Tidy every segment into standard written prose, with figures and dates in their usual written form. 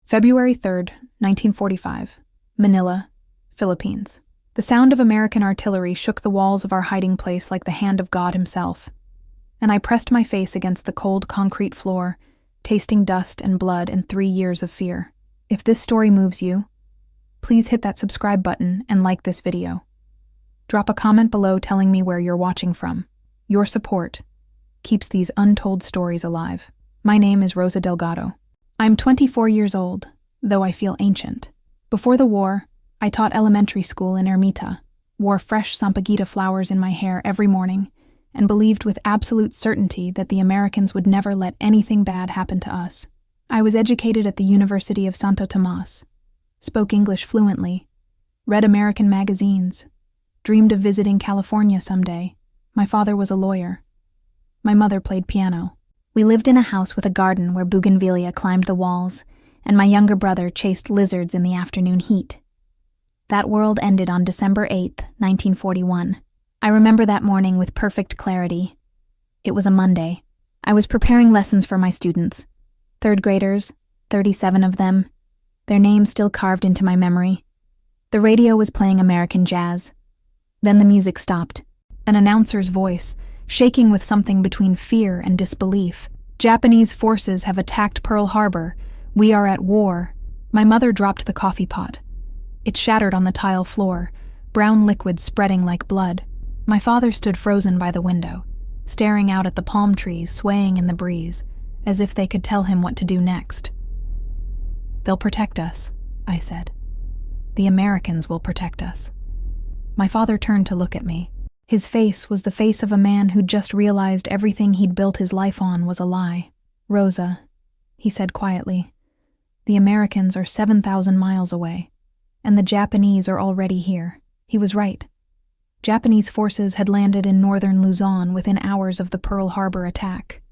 February 3rd, 1945, Manila, Philippines. The sound of American artillery shook the walls of our hiding place like the hand of God himself, and I pressed my face against the cold concrete floor, tasting dust and blood and 3 years of fear. If this story moves you, please hit that subscribe button and like this video. Drop a comment below telling me where you're watching from. Your support keeps these untold stories alive. My name is Rosa Delgado. I'm 24 years old, though I feel ancient. Before the war, I taught elementary school in Ermita, wore fresh sampaguita flowers in my hair every morning, and believed with absolute certainty that the Americans would never let anything bad happen to us. I was educated at the University of Santo Tomas, spoke English fluently, read American magazines, dreamed of visiting California someday. My father was a lawyer. My mother played piano. We lived in a house with a garden where bougainvillea climbed the walls, and my younger brother chased lizards in the afternoon heat. That world ended on December 8th, 1941. I remember that morning with perfect clarity. It was a Monday. I was preparing lessons for my students. 3rd graders, 37 of them, their names still carved into my memory. The radio was playing American jazz. Then the music stopped. An announcer's voice, shaking with something between fear and disbelief. Japanese forces have attacked Pearl Harbor. We are at war. My mother dropped the coffee pot. It shattered on the tile floor, brown liquid spreading like blood. My father stood frozen by the window, staring out at the palm trees swaying in the breeze, as if they could tell him what to do next. "They'll protect us," I said. "The Americans will protect us." My father turned to look at me. His face was the face of a man who'd just realized everything he'd built his life on was a lie. "Rosa," he said quietly, "the Americans are 7,000 miles away, and the Japanese are already here." He was right. Japanese forces had landed in northern Luzon within hours of the Pearl Harbor attack.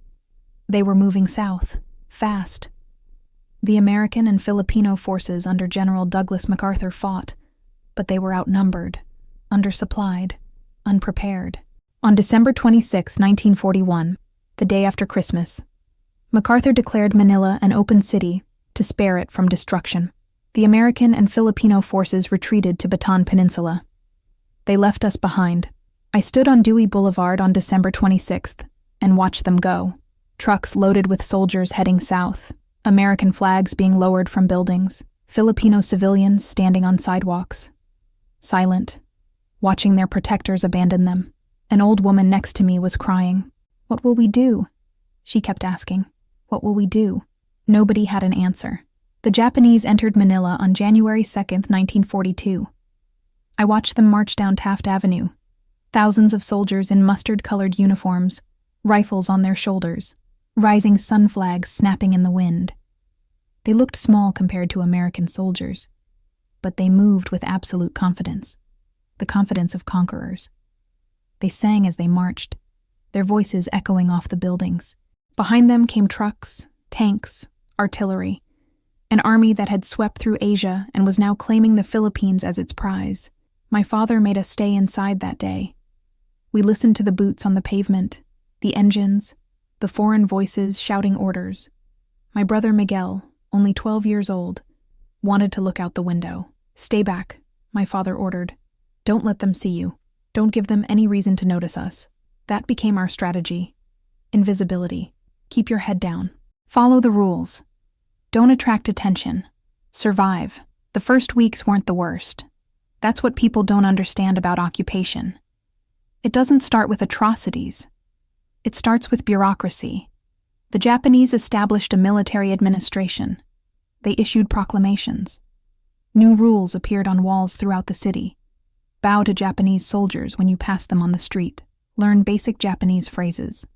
They were moving south, fast. The American and Filipino forces under General Douglas MacArthur fought, but they were outnumbered, undersupplied, unprepared. On December 26, 1941, the day after Christmas, MacArthur declared Manila an open city to spare it from destruction. The American and Filipino forces retreated to Bataan Peninsula. They left us behind. I stood on Dewey Boulevard on December 26th and watched them go. Trucks loaded with soldiers heading south, American flags being lowered from buildings, Filipino civilians standing on sidewalks, silent, watching their protectors abandon them. An old woman next to me was crying. "What will we do?" she kept asking. "What will we do?" Nobody had an answer. The Japanese entered Manila on January 2nd, 1942. I watched them march down Taft Avenue. Thousands of soldiers in mustard-colored uniforms, rifles on their shoulders, rising sun flags snapping in the wind. They looked small compared to American soldiers, but they moved with absolute confidence. The confidence of conquerors. They sang as they marched, their voices echoing off the buildings. Behind them came trucks, tanks, artillery, an army that had swept through Asia and was now claiming the Philippines as its prize. My father made us stay inside that day. We listened to the boots on the pavement, the engines, the foreign voices shouting orders. My brother Miguel, only 12 years old, wanted to look out the window. "Stay back," my father ordered. "Don't let them see you. Don't give them any reason to notice us." That became our strategy. Invisibility. Keep your head down. Follow the rules. Don't attract attention. Survive. The first weeks weren't the worst. That's what people don't understand about occupation. It doesn't start with atrocities. It starts with bureaucracy. The Japanese established a military administration. They issued proclamations. New rules appeared on walls throughout the city. Bow to Japanese soldiers when you pass them on the street. Learn basic Japanese phrases.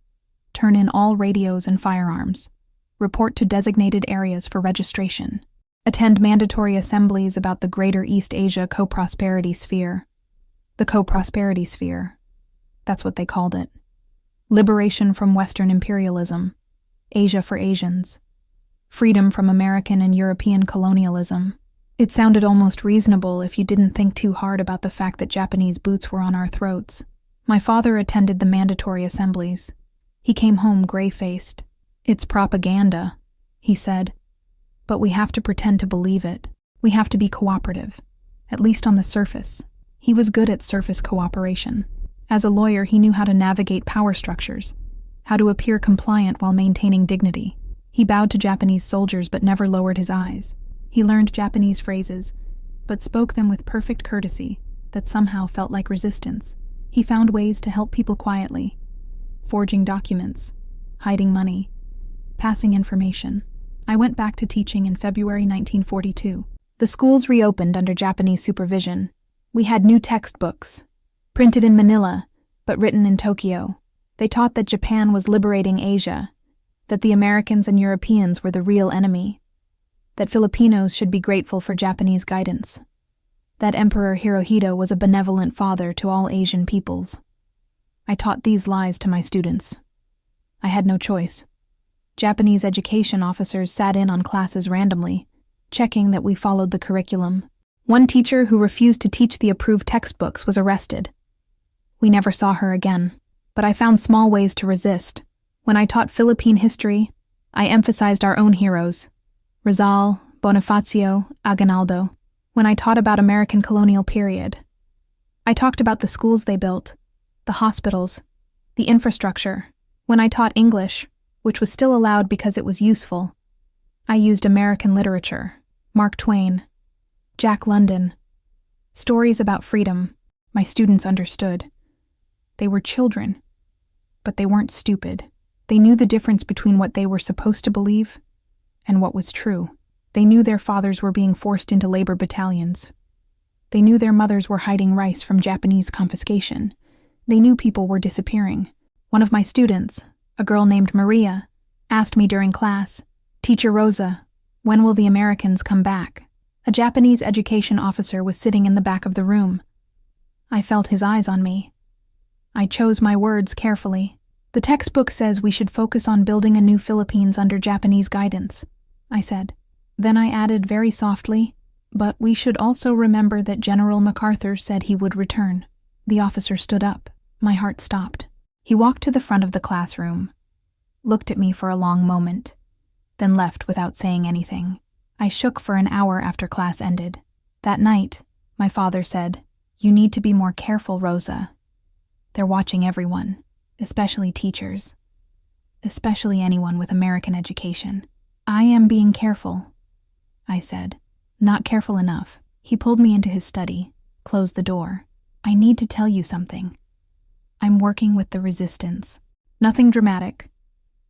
Turn in all radios and firearms. Report to designated areas for registration. Attend mandatory assemblies about the Greater East Asia Co-Prosperity Sphere. The Co-Prosperity Sphere. That's what they called it. Liberation from Western imperialism. Asia for Asians. Freedom from American and European colonialism. It sounded almost reasonable if you didn't think too hard about the fact that Japanese boots were on our throats. My father attended the mandatory assemblies. He came home gray-faced. "It's propaganda," he said. But we have to pretend to believe it. We have to be cooperative, at least on the surface. He was good at surface cooperation. As a lawyer, he knew how to navigate power structures, how to appear compliant while maintaining dignity. He bowed to Japanese soldiers but never lowered his eyes. He learned Japanese phrases, but spoke them with perfect courtesy that somehow felt like resistance. He found ways to help people quietly, forging documents, hiding money, passing information. I went back to teaching in February 1942. The schools reopened under Japanese supervision. We had new textbooks, printed in Manila, but written in Tokyo. They taught that Japan was liberating Asia, that the Americans and Europeans were the real enemy, that Filipinos should be grateful for Japanese guidance, that Emperor Hirohito was a benevolent father to all Asian peoples. I taught these lies to my students. I had no choice. Japanese education officers sat in on classes randomly, checking that we followed the curriculum. One teacher who refused to teach the approved textbooks was arrested. We never saw her again, but I found small ways to resist. When I taught Philippine history, I emphasized our own heroes, Rizal, Bonifacio, Aguinaldo. When I taught about American colonial period, I talked about the schools they built, the hospitals, the infrastructure. When I taught English, which was still allowed because it was useful, I used American literature, Mark Twain, Jack London, stories about freedom. My students understood. They were children, but they weren't stupid. They knew the difference between what they were supposed to believe and what was true. They knew their fathers were being forced into labor battalions. They knew their mothers were hiding rice from Japanese confiscation. They knew people were disappearing. One of my students, a girl named Maria, asked me during class, "Teacher Rosa, when will the Americans come back?" A Japanese education officer was sitting in the back of the room. I felt his eyes on me. I chose my words carefully. "The textbook says we should focus on building a new Philippines under Japanese guidance," I said. Then I added very softly, "But we should also remember that General MacArthur said he would return." The officer stood up. My heart stopped. He walked to the front of the classroom, looked at me for a long moment, then left without saying anything. I shook for an hour after class ended. That night, my father said, "You need to be more careful, Rosa. They're watching everyone, especially teachers, especially anyone with American education." "I am being careful," I said. "Not careful enough." He pulled me into his study, closed the door. "I need to tell you something. I'm working with the resistance. Nothing dramatic,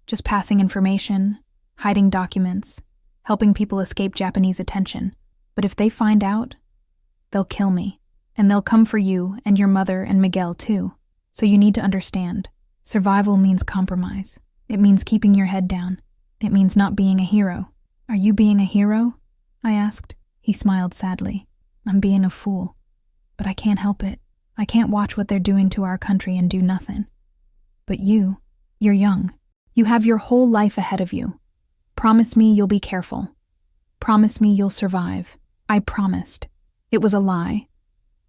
just passing information, hiding documents, helping people escape Japanese attention. But if they find out, they'll kill me. And they'll come for you and your mother and Miguel too. So you need to understand. Survival means compromise. It means keeping your head down. It means not being a hero." "Are you being a hero?" I asked. He smiled sadly. "I'm being a fool. But I can't help it. I can't watch what they're doing to our country and do nothing. But you're young. You have your whole life ahead of you. Promise me you'll be careful. Promise me you'll survive." I promised. It was a lie.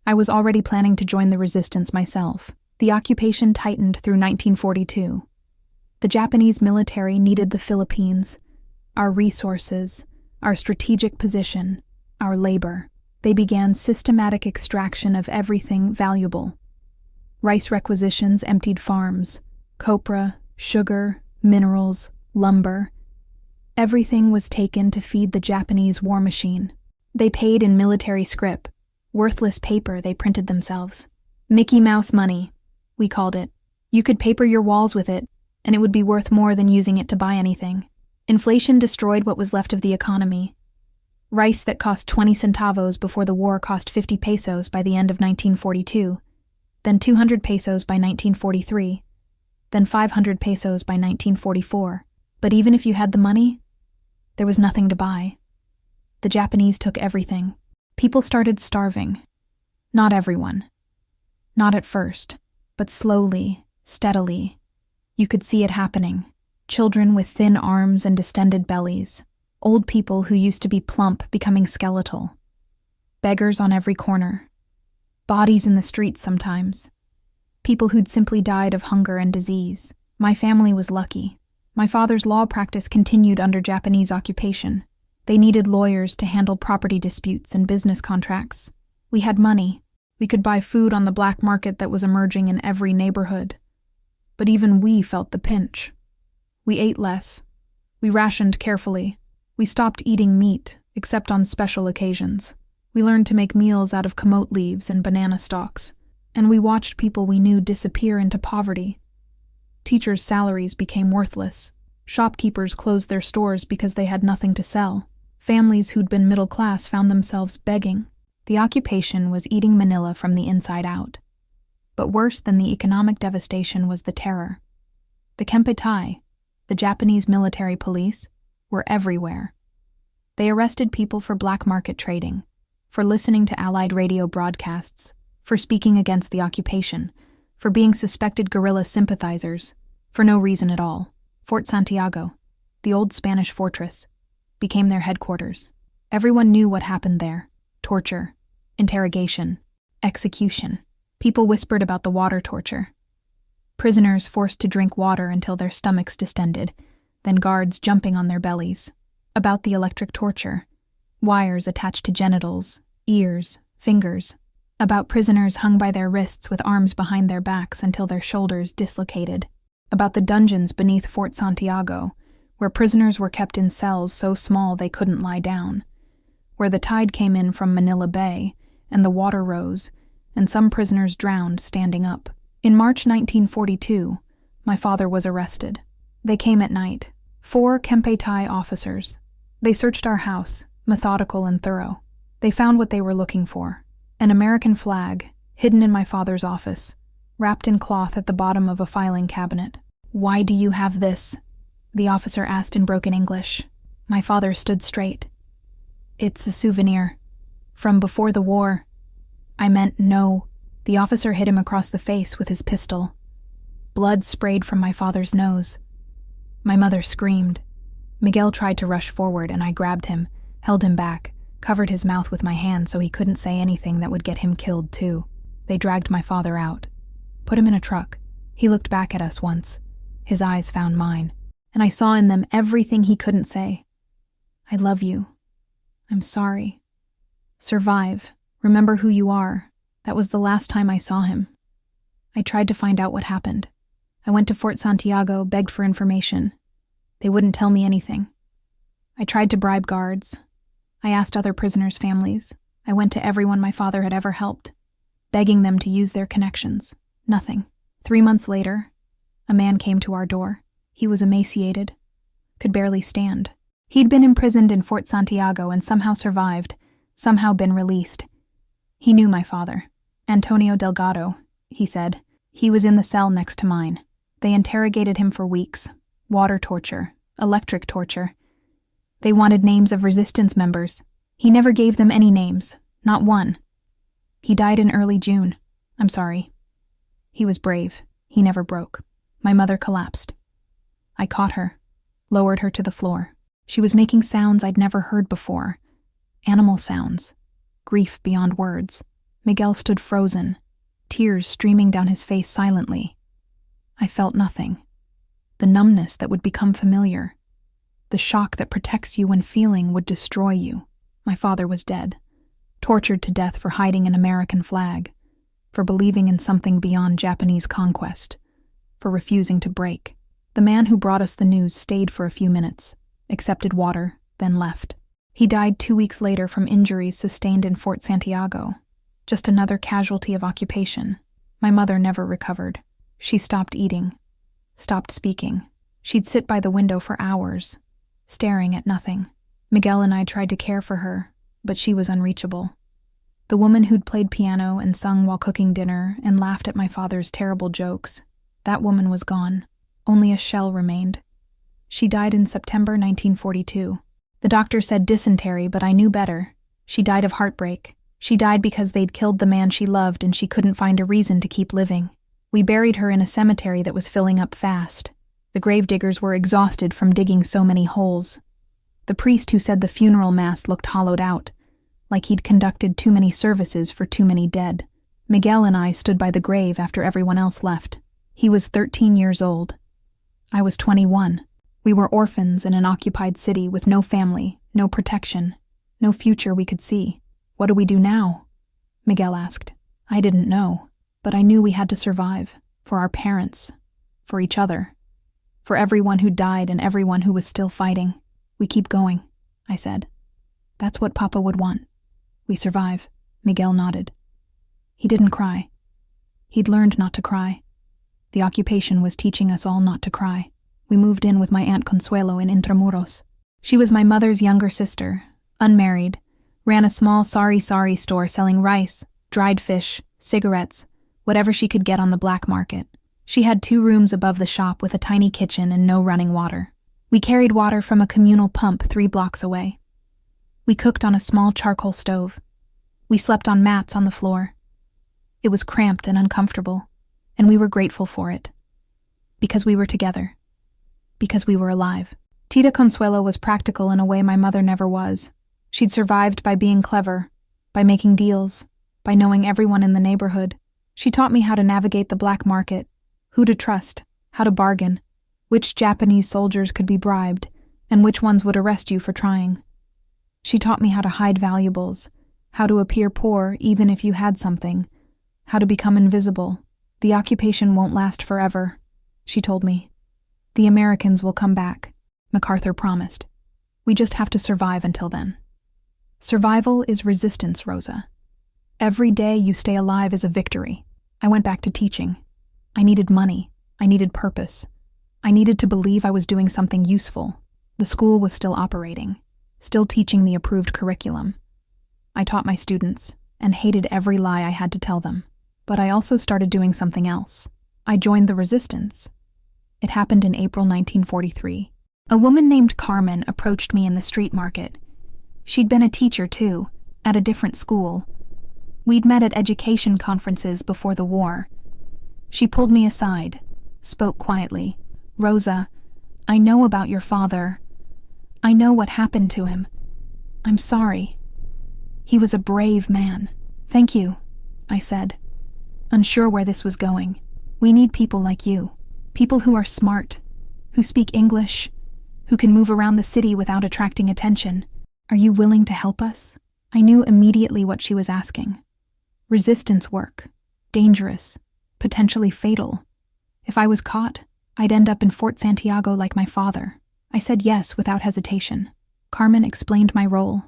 I was already planning to join the resistance myself. The occupation tightened through 1942. The Japanese military needed the Philippines, our resources, our strategic position, our labor. They began systematic extraction of everything valuable. Rice requisitions emptied farms, copra, sugar, minerals, lumber. Everything was taken to feed the Japanese war machine. They paid in military scrip, worthless paper they printed themselves. Mickey Mouse money, we called it. You could paper your walls with it, and it would be worth more than using it to buy anything. Inflation destroyed what was left of the economy. Rice that cost 20 centavos before the war cost 50 pesos by the end of 1942, then 200 pesos by 1943, then 500 pesos by 1944. But even if you had the money, there was nothing to buy. The Japanese took everything. People started starving. Not everyone. Not at first, but slowly, steadily. You could see it happening. Children with thin arms and distended bellies. Old people who used to be plump becoming skeletal. Beggars on every corner. Bodies in the streets sometimes. People who'd simply died of hunger and disease. My family was lucky. My father's law practice continued under Japanese occupation. They needed lawyers to handle property disputes and business contracts. We had money. We could buy food on the black market that was emerging in every neighborhood. But even we felt the pinch. We ate less. We rationed carefully. We stopped eating meat, except on special occasions. We learned to make meals out of camote leaves and banana stalks, and we watched people we knew disappear into poverty. Teachers' salaries became worthless. Shopkeepers closed their stores because they had nothing to sell. Families who'd been middle class found themselves begging. The occupation was eating Manila from the inside out. But worse than the economic devastation was the terror. The Kempeitai, the Japanese military police, were everywhere. They arrested people for black market trading, for listening to Allied radio broadcasts, for speaking against the occupation, for being suspected guerrilla sympathizers, for no reason at all. Fort Santiago, the old Spanish fortress, became their headquarters. Everyone knew what happened there: torture, interrogation, execution. People whispered about the water torture. Prisoners forced to drink water until their stomachs distended, then guards jumping on their bellies. About the electric torture, wires attached to genitals, ears, fingers. About prisoners hung by their wrists with arms behind their backs until their shoulders dislocated. About the dungeons beneath Fort Santiago, where prisoners were kept in cells so small they couldn't lie down, where the tide came in from Manila Bay and the water rose, and some prisoners drowned standing up. In March 1942, my father was arrested. They came at night, 4 Kempeitai officers. They searched our house, methodical and thorough. They found what they were looking for: an American flag, hidden in my father's office, wrapped in cloth at the bottom of a filing cabinet. "Why do you have this?" the officer asked in broken English. My father stood straight. "It's a souvenir. From before the war." I meant no. The officer hit him across the face with his pistol. Blood sprayed from my father's nose. My mother screamed. Miguel tried to rush forward, and I grabbed him, held him back, covered his mouth with my hand so he couldn't say anything that would get him killed too. They dragged my father out, put him in a truck. He looked back at us once. His eyes found mine, and I saw in them everything he couldn't say. "I love you. I'm sorry. Survive. Remember who you are." That was the last time I saw him. I tried to find out what happened. I went to Fort Santiago, begged for information. They wouldn't tell me anything. I tried to bribe guards. I asked other prisoners' families. I went to everyone my father had ever helped, begging them to use their connections. Nothing. 3 months later, a man came to our door. He was emaciated, could barely stand. He'd been imprisoned in Fort Santiago and somehow survived, somehow been released. He knew my father. "Antonio Delgado," he said. "He was in the cell next to mine. They interrogated him for weeks. Water torture, electric torture. They wanted names of resistance members. He never gave them any names, not one. He died in early June. I'm sorry. He was brave. He never broke." My mother collapsed. I caught her, lowered her to the floor. She was making sounds I'd never heard before. Animal sounds. Grief beyond words. Miguel stood frozen, tears streaming down his face silently. I felt nothing. The numbness that would become familiar. The shock that protects you when feeling would destroy you. My father was dead, tortured to death for hiding an American flag, for believing in something beyond Japanese conquest, for refusing to break. The man who brought us the news stayed for a few minutes, accepted water, then left. He died 2 weeks later from injuries sustained in Fort Santiago, just another casualty of occupation. My mother never recovered. She stopped eating, stopped speaking. She'd sit by the window for hours, staring at nothing. Miguel and I tried to care for her, but she was unreachable. The woman who'd played piano and sung while cooking dinner and laughed at my father's terrible jokes, that woman was gone. Only a shell remained. She died in September 1942. The doctor said dysentery, but I knew better. She died of heartbreak. She died because they'd killed the man she loved and she couldn't find a reason to keep living. We buried her in a cemetery that was filling up fast. The gravediggers were exhausted from digging so many holes. The priest who said the funeral mass looked hollowed out, like he'd conducted too many services for too many dead. Miguel and I stood by the grave after everyone else left. He was 13 years old. I was 21. We were orphans in an occupied city with no family, No protection. No future we could see. What do we do now? Miguel asked. I didn't know, but I knew we had to survive. For our parents. For each other. For everyone who died and everyone who was still fighting. We keep going, I said. That's what Papa would want. We survive. Miguel nodded. He didn't cry. He'd learned not to cry. The occupation was teaching us all not to cry. We moved in with my Aunt Consuelo in Intramuros. She was my mother's younger sister, unmarried, ran a small sari store selling rice, dried fish, cigarettes, whatever she could get on the black market. She had 2 rooms above the shop with a tiny kitchen and no running water. We carried water from a communal pump 3 blocks away. We cooked on a small charcoal stove. We slept on mats on the floor. It was cramped and uncomfortable, and we were grateful for it. Because we were together. Because we were alive. Tita Consuelo was practical in a way my mother never was. She'd survived by being clever, by making deals, by knowing everyone in the neighborhood. She taught me how to navigate the black market, who to trust, how to bargain, which Japanese soldiers could be bribed, and which ones would arrest you for trying. She taught me how to hide valuables, how to appear poor even if you had something, how to become invisible. The occupation won't last forever, she told me. The Americans will come back, MacArthur promised. We just have to survive until then. Survival is resistance, Rosa. Every day you stay alive is a victory. I went back to teaching. I needed money. I needed purpose. I needed to believe I was doing something useful. The school was still operating, still teaching the approved curriculum. I taught my students and hated every lie I had to tell them. But I also started doing something else. I joined the resistance. It happened in April 1943. A woman named Carmen approached me in the street market. She'd been a teacher, too, at a different school. We'd met at education conferences before the war. She pulled me aside, spoke quietly. Rosa, I know about your father. I know what happened to him. I'm sorry. He was a brave man. Thank you, I said, unsure where this was going. We need people like you. People who are smart, who speak English, who can move around the city without attracting attention. Are you willing to help us? I knew immediately what she was asking. Resistance work. Dangerous. Potentially fatal. If I was caught, I'd end up in Fort Santiago like my father. I said yes without hesitation. Carmen explained my role.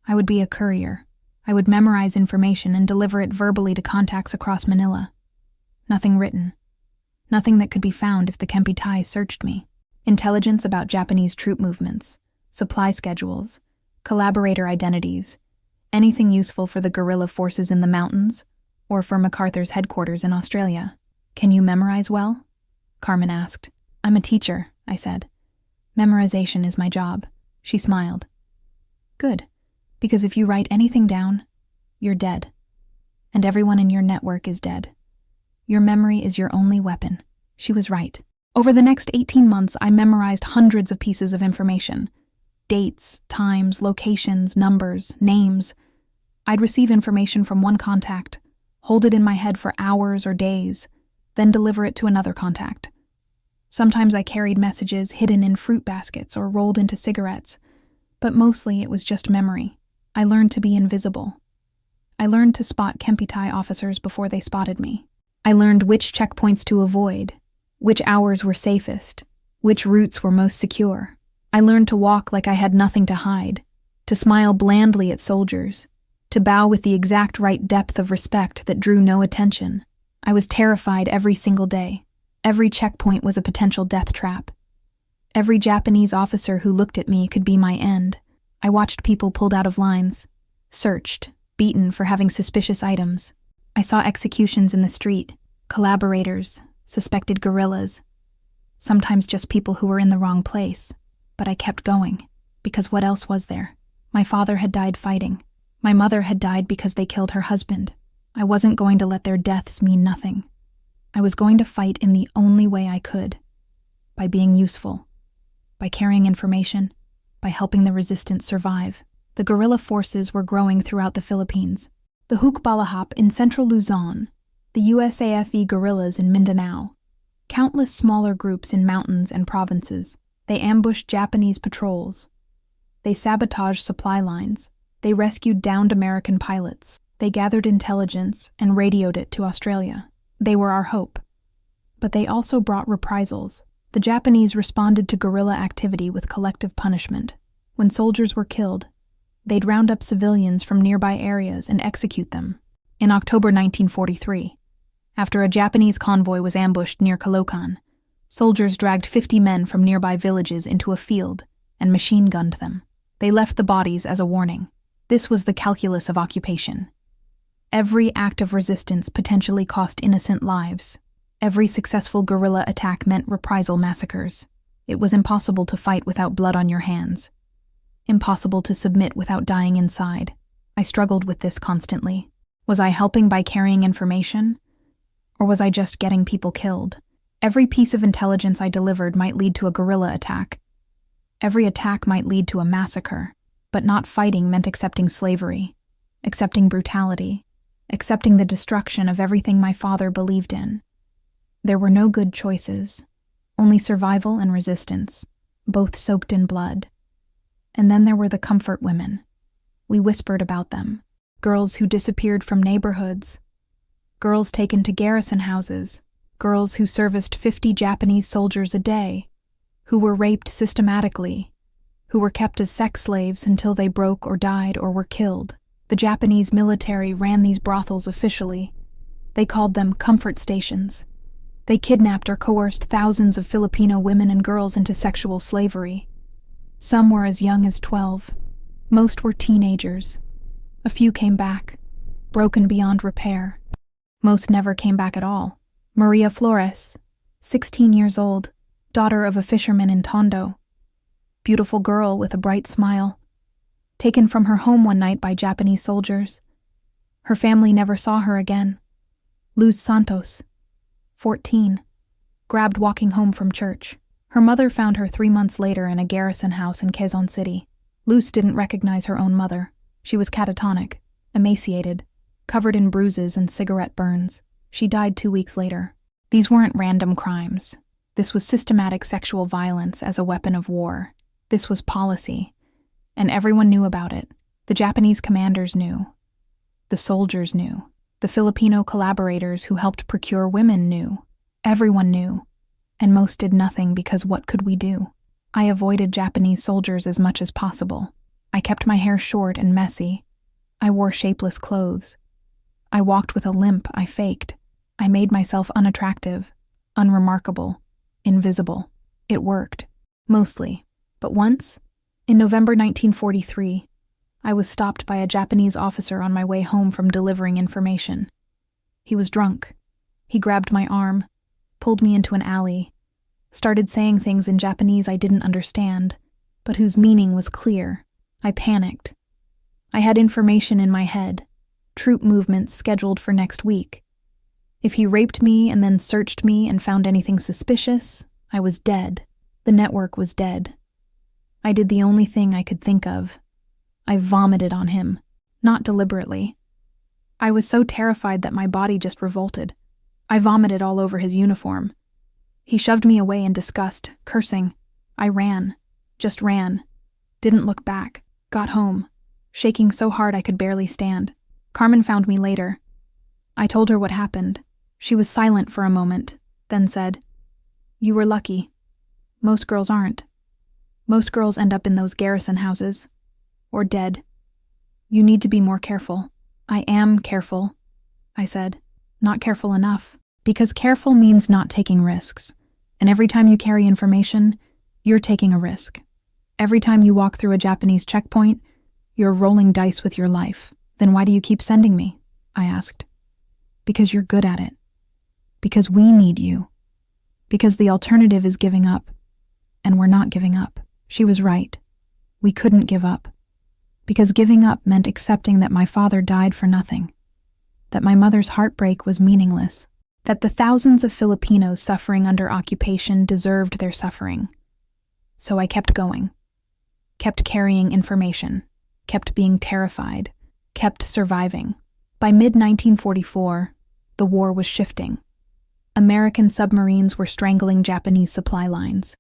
I would be a courier. I would memorize information and deliver it verbally to contacts across Manila. Nothing written. Nothing that could be found if the Kempitai searched me. Intelligence about Japanese troop movements, supply schedules, collaborator identities, anything useful for the guerrilla forces in the mountains or for MacArthur's headquarters in Australia. Can you memorize well? Carmen asked. I'm a teacher, I said. Memorization is my job. She smiled. Good, because if you write anything down, you're dead. And everyone in your network is dead. Your memory is your only weapon. She was right. Over the next 18 months, I memorized hundreds of pieces of information. Dates, times, locations, numbers, names. I'd receive information from one contact, hold it in my head for hours or days, then deliver it to another contact. Sometimes I carried messages hidden in fruit baskets or rolled into cigarettes, but mostly it was just memory. I learned to be invisible. I learned to spot Kempitai officers before they spotted me. I learned which checkpoints to avoid, which hours were safest, which routes were most secure. I learned to walk like I had nothing to hide, to smile blandly at soldiers, to bow with the exact right depth of respect that drew no attention. I was terrified every single day. Every checkpoint was a potential death trap. Every Japanese officer who looked at me could be my end. I watched people pulled out of lines, searched, beaten for having suspicious items. I saw executions in the street, collaborators, suspected guerrillas, sometimes just people who were in the wrong place. But I kept going, because what else was there? My father had died fighting. My mother had died because they killed her husband. I wasn't going to let their deaths mean nothing. I was going to fight in the only way I could, by being useful, by carrying information, by helping the resistance survive. The guerrilla forces were growing throughout the Philippines. The Hukbalahap in central Luzon, the USAFE guerrillas in Mindanao, countless smaller groups in mountains and provinces. They ambushed Japanese patrols. They sabotaged supply lines. They rescued downed American pilots. They gathered intelligence and radioed it to Australia. They were our hope. But they also brought reprisals. The Japanese responded to guerrilla activity with collective punishment. When soldiers were killed, they'd round up civilians from nearby areas and execute them. In October 1943, after a Japanese convoy was ambushed near Caloocan, soldiers dragged 50 men from nearby villages into a field and machine-gunned them. They left the bodies as a warning. This was the calculus of occupation. Every act of resistance potentially cost innocent lives. Every successful guerrilla attack meant reprisal massacres. It was impossible to fight without blood on your hands. Impossible to submit without dying inside. I struggled with this constantly. Was I helping by carrying information? Or was I just getting people killed? Every piece of intelligence I delivered might lead to a guerrilla attack. Every attack might lead to a massacre. But not fighting meant accepting slavery, accepting brutality, accepting the destruction of everything my father believed in. There were no good choices, only survival and resistance, both soaked in blood. And then there were the comfort women. We whispered about them. Girls who disappeared from neighborhoods. Girls taken to garrison houses. Girls who serviced 50 Japanese soldiers a day. Who were raped systematically. Who were kept as sex slaves until they broke or died or were killed. The Japanese military ran these brothels officially. They called them comfort stations. They kidnapped or coerced thousands of Filipino women and girls into sexual slavery. Some were as young as 12. Most were teenagers. A few came back, broken beyond repair. Most never came back at all. Maria Flores, 16 years old, daughter of a fisherman in Tondo. Beautiful girl with a bright smile. Taken from her home one night by Japanese soldiers. Her family never saw her again. Luz Santos, 14, grabbed walking home from church. Her mother found her 3 months later in a garrison house in Quezon City. Luz didn't recognize her own mother. She was catatonic, emaciated, covered in bruises and cigarette burns. She died 2 weeks later. These weren't random crimes. This was systematic sexual violence as a weapon of war. This was policy. And everyone knew about it. The Japanese commanders knew. The soldiers knew. The Filipino collaborators who helped procure women knew. Everyone knew. And most did nothing because what could we do? I avoided Japanese soldiers as much as possible. I kept my hair short and messy. I wore shapeless clothes. I walked with a limp I faked. I made myself unattractive, unremarkable, invisible. It worked. Mostly. But once, in November 1943, I was stopped by a Japanese officer on my way home from delivering information. He was drunk. He grabbed my arm, pulled me into an alley, started saying things in Japanese I didn't understand, but whose meaning was clear. I panicked. I had information in my head, troop movements scheduled for next week. If he raped me and then searched me and found anything suspicious, I was dead. The network was dead. I did the only thing I could think of. I vomited on him, not deliberately. I was so terrified that my body just revolted. I vomited all over his uniform. He shoved me away in disgust, cursing. I ran. Just ran. Didn't look back. Got home, shaking so hard I could barely stand. Carmen found me later. I told her what happened. She was silent for a moment, then said, "You were lucky. Most girls aren't. Most girls end up in those garrison houses. Or dead. You need to be more careful." "I am careful," I said. "Not careful enough." Because careful means not taking risks. And every time you carry information, you're taking a risk. Every time you walk through a Japanese checkpoint, you're rolling dice with your life. "Then why do you keep sending me?" I asked. "Because you're good at it. Because we need you. Because the alternative is giving up. And we're not giving up." She was right. We couldn't give up. Because giving up meant accepting that my father died for nothing. That my mother's heartbreak was meaningless. That the thousands of Filipinos suffering under occupation deserved their suffering. So I kept going. Kept carrying information. Kept being terrified. Kept surviving. By mid-1944, the war was shifting. American submarines were strangling Japanese supply lines.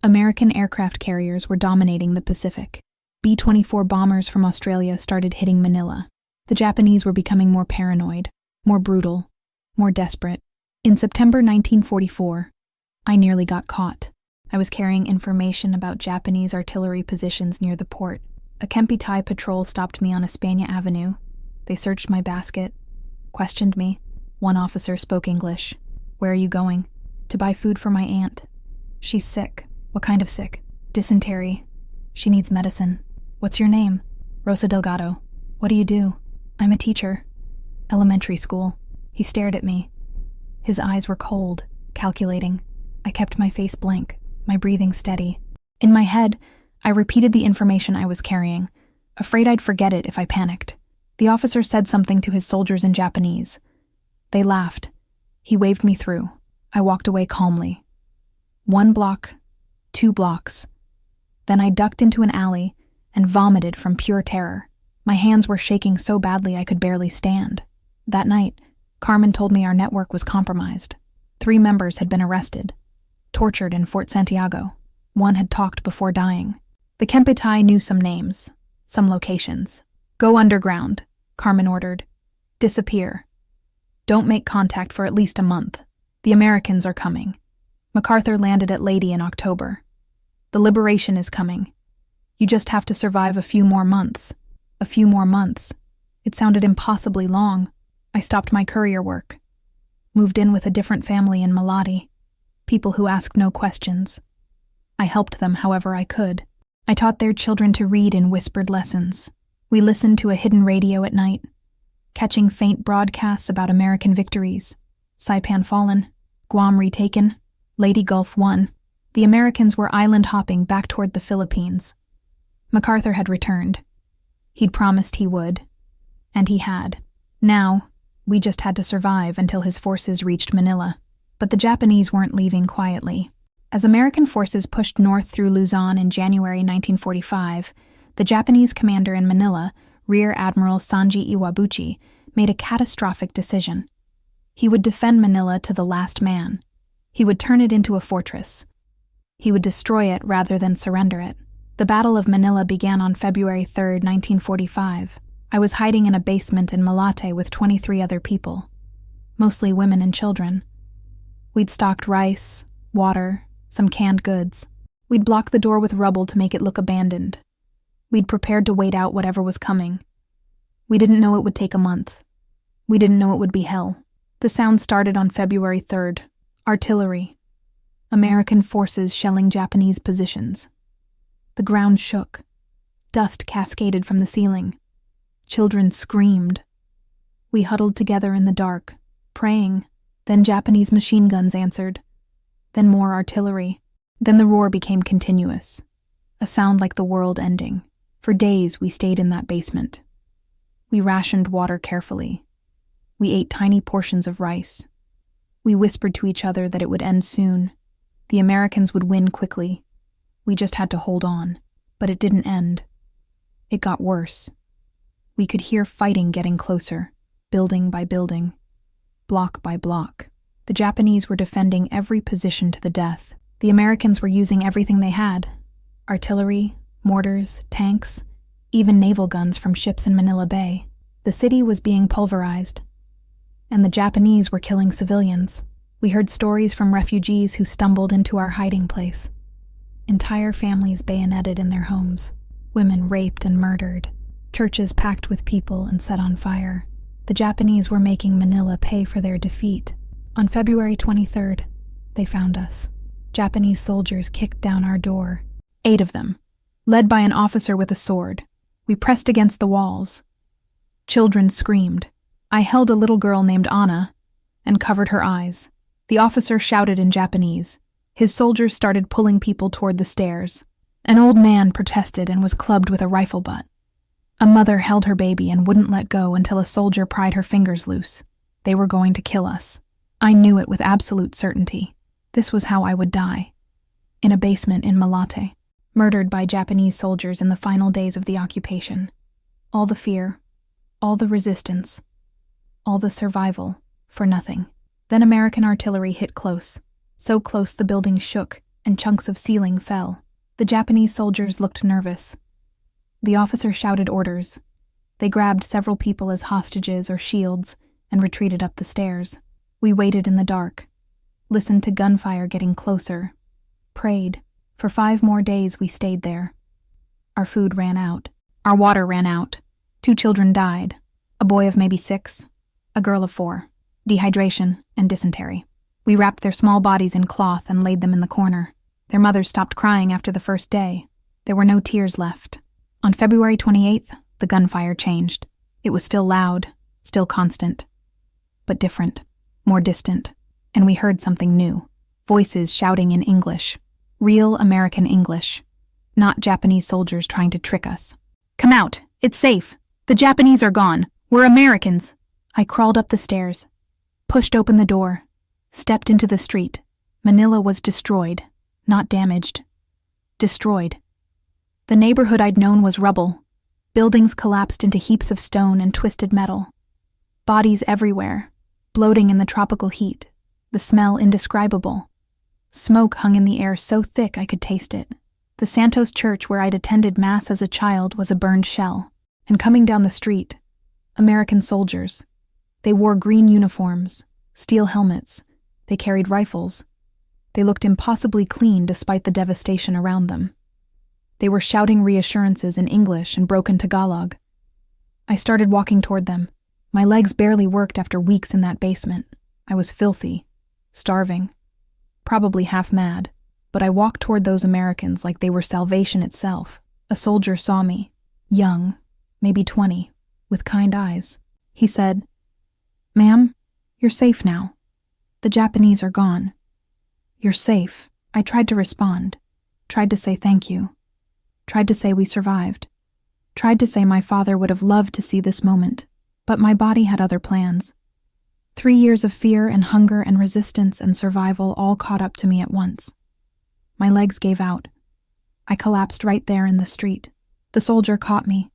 American aircraft carriers were dominating the Pacific. B-24 bombers from Australia started hitting Manila. The Japanese were becoming more paranoid, more brutal, more desperate. In September 1944, I nearly got caught. I was carrying information about Japanese artillery positions near the port. A Kempi-Tai patrol stopped me on España Avenue. They searched my basket, questioned me. One officer spoke English. "Where are you going?" "To buy food for my aunt. She's sick." "What kind of sick?" "Dysentery. She needs medicine." "What's your name?" "Rosa Delgado." "What do you do?" "I'm a teacher. Elementary school." He stared at me. His eyes were cold, calculating. I kept my face blank, my breathing steady. In my head, I repeated the information I was carrying, afraid I'd forget it if I panicked. The officer said something to his soldiers in Japanese. They laughed. He waved me through. I walked away calmly. 1 block, 2 blocks. Then I ducked into an alley and vomited from pure terror. My hands were shaking so badly I could barely stand. That night, Carmen told me our network was compromised. 3 members had been arrested, tortured in Fort Santiago. 1 had talked before dying. The Kempi-Tai knew some names, some locations. "Go underground," Carmen ordered. "Disappear. Don't make contact for at least a month. The Americans are coming." MacArthur landed at Lady in October. "The liberation is coming. You just have to survive a few more months." A few more months. It sounded impossibly long. I stopped my courier work. Moved in with a different family in Malati. People who asked no questions. I helped them however I could. I taught their children to read in whispered lessons. We listened to a hidden radio at night, catching faint broadcasts about American victories. Saipan fallen, Guam retaken, Leyte Gulf won. The Americans were island hopping back toward the Philippines. MacArthur had returned. He'd promised he would. And he had. Now, we just had to survive until his forces reached Manila. But the Japanese weren't leaving quietly. As American forces pushed north through Luzon in January 1945, the Japanese commander in Manila, Rear Admiral Sanji Iwabuchi, made a catastrophic decision. He would defend Manila to the last man. He would turn it into a fortress. He would destroy it rather than surrender it. The Battle of Manila began on February 3, 1945. I was hiding in a basement in Malate with 23 other people, mostly women and children. We'd stocked rice, water, some canned goods. We'd blocked the door with rubble to make it look abandoned. We'd prepared to wait out whatever was coming. We didn't know it would take a month. We didn't know it would be hell. The sound started on February 3rd. Artillery. American forces shelling Japanese positions. The ground shook. Dust cascaded from the ceiling. Children screamed. We huddled together in the dark, praying. Then Japanese machine guns answered. Then more artillery. Then the roar became continuous. A sound like the world ending. For days we stayed in that basement. We rationed water carefully. We ate tiny portions of rice. We whispered to each other that it would end soon. The Americans would win quickly. We just had to hold on. But it didn't end. It got worse. We could hear fighting getting closer, building by building, block by block. The Japanese were defending every position to the death. The Americans were using everything they had. Artillery, mortars, tanks, even naval guns from ships in Manila Bay. The city was being pulverized. And the Japanese were killing civilians. We heard stories from refugees who stumbled into our hiding place. Entire families bayoneted in their homes. Women raped and murdered. Churches packed with people and set on fire. The Japanese were making Manila pay for their defeat. On February 23rd, they found us. Japanese soldiers kicked down our door. 8 of them, led by an officer with a sword. We pressed against the walls. Children screamed. I held a little girl named Anna and covered her eyes. The officer shouted in Japanese. His soldiers started pulling people toward the stairs. An old man protested and was clubbed with a rifle butt. A mother held her baby and wouldn't let go until a soldier pried her fingers loose. They were going to kill us. I knew it with absolute certainty. This was how I would die. In a basement in Malate, murdered by Japanese soldiers in the final days of the occupation. All the fear, all the resistance, all the survival, for nothing. Then American artillery hit close, so close the building shook and chunks of ceiling fell. The Japanese soldiers looked nervous. The officer shouted orders. They grabbed several people as hostages or shields and retreated up the stairs. We waited in the dark, listened to gunfire getting closer, prayed. For 5 more days we stayed there. Our food ran out. Our water ran out. 2 children died. A boy of maybe 6, a girl of 4. Dehydration and dysentery. We wrapped their small bodies in cloth and laid them in the corner. Their mothers stopped crying after the first day. There were no tears left. On February 28th, the gunfire changed. It was still loud, still constant, but different, more distant, and we heard something new. Voices shouting in English. Real American English. Not Japanese soldiers trying to trick us. "Come out! It's safe! The Japanese are gone! We're Americans!" I crawled up the stairs, pushed open the door, stepped into the street. Manila was destroyed, not damaged. Destroyed. The neighborhood I'd known was rubble. Buildings collapsed into heaps of stone and twisted metal. Bodies everywhere, bloating in the tropical heat, the smell indescribable. Smoke hung in the air so thick I could taste it. The Santos church where I'd attended Mass as a child was a burned shell. And coming down the street, American soldiers. They wore green uniforms, steel helmets. They carried rifles. They looked impossibly clean despite the devastation around them. They were shouting reassurances in English and broken Tagalog. I started walking toward them. My legs barely worked after weeks in that basement. I was filthy, starving, probably half mad, but I walked toward those Americans like they were salvation itself. A soldier saw me, young, maybe 20, with kind eyes. He said, "Ma'am, you're safe now. The Japanese are gone. You're safe." I tried to respond, tried to say thank you, tried to say we survived, tried to say my father would have loved to see this moment, but my body had other plans. 3 years of fear and hunger and resistance and survival all caught up to me at once. My legs gave out. I collapsed right there in the street. The soldier caught me,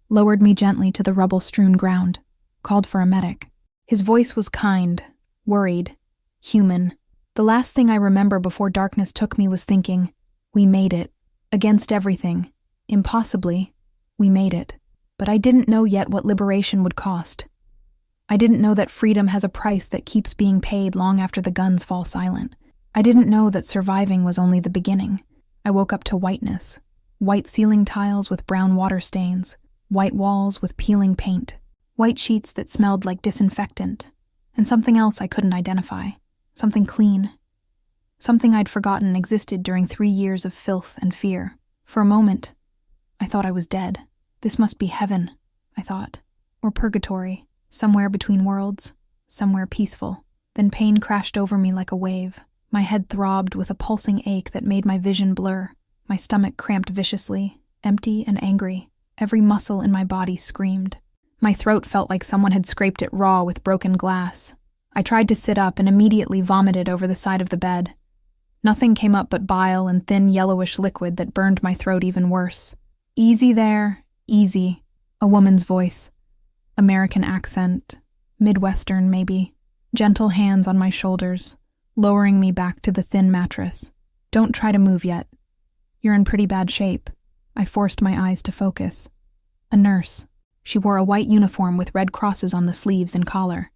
lowered me gently to the rubble-strewn ground, called for a medic. His voice was kind, worried, human. The last thing I remember before darkness took me was thinking, we made it. Against everything, impossibly, we made it. But I didn't know yet what liberation would cost. I didn't know that freedom has a price that keeps being paid long after the guns fall silent. I didn't know that surviving was only the beginning. I woke up to whiteness. White ceiling tiles with brown water stains. White walls with peeling paint. White sheets that smelled like disinfectant. And something else I couldn't identify. Something clean. Something I'd forgotten existed during 3 years of filth and fear. For a moment, I thought I was dead. This must be heaven, I thought. Or purgatory. Somewhere between worlds. Somewhere peaceful. Then pain crashed over me like a wave. My head throbbed with a pulsing ache that made my vision blur. My stomach cramped viciously, empty and angry. Every muscle in my body screamed. My throat felt like someone had scraped it raw with broken glass. I tried to sit up and immediately vomited over the side of the bed. Nothing came up but bile and thin yellowish liquid that burned my throat even worse. "Easy there, easy," a woman's voice. American accent, Midwestern maybe. Gentle hands on my shoulders, lowering me back to the thin mattress. "Don't try to move yet. You're in pretty bad shape." I forced my eyes to focus. A nurse. She wore a white uniform with red crosses on the sleeves and collar.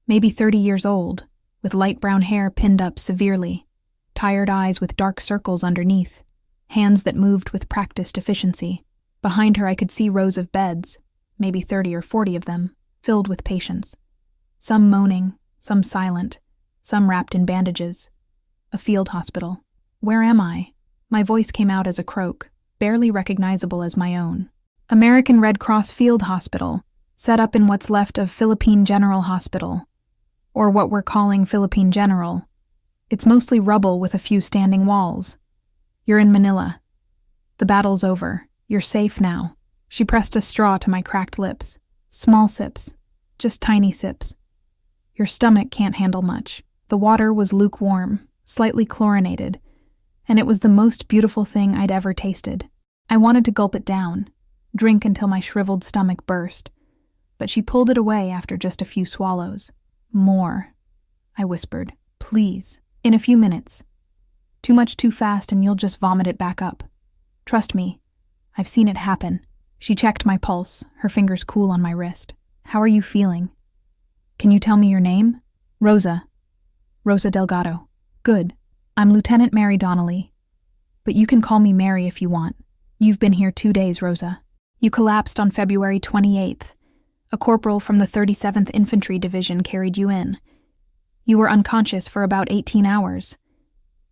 Maybe 30 years old, with light brown hair pinned up severely, tired eyes with dark circles underneath, hands that moved with practiced efficiency. Behind her I could see rows of beds, maybe 30 or 40 of them, filled with patients. Some moaning, some silent, some wrapped in bandages. A field hospital. Where am I? My voice came out as a croak, barely recognizable as my own. American Red Cross Field Hospital, set up in what's left of Philippine General Hospital, or what we're calling Philippine General. It's mostly rubble with a few standing walls. You're in Manila. The battle's over. You're safe now. She pressed a straw to my cracked lips. Small sips. Just tiny sips. Your stomach can't handle much. The water was lukewarm, slightly chlorinated, and it was the most beautiful thing I'd ever tasted. I wanted to gulp it down, drink until my shriveled stomach burst, but she pulled it away after just a few swallows. "More," I whispered. "Please. In a few minutes. Too much too fast and you'll just vomit it back up. Trust me, I've seen it happen. She checked my pulse, her fingers cool on my wrist. How are you feeling? Can you tell me your name? Rosa. Rosa Delgado. Good. I'm Lieutenant Mary Donnelly. But you can call me Mary if you want. You've been here 2 days, Rosa. You collapsed on February 28th. A corporal from the 37th Infantry Division carried you in. You were unconscious for about 18 hours.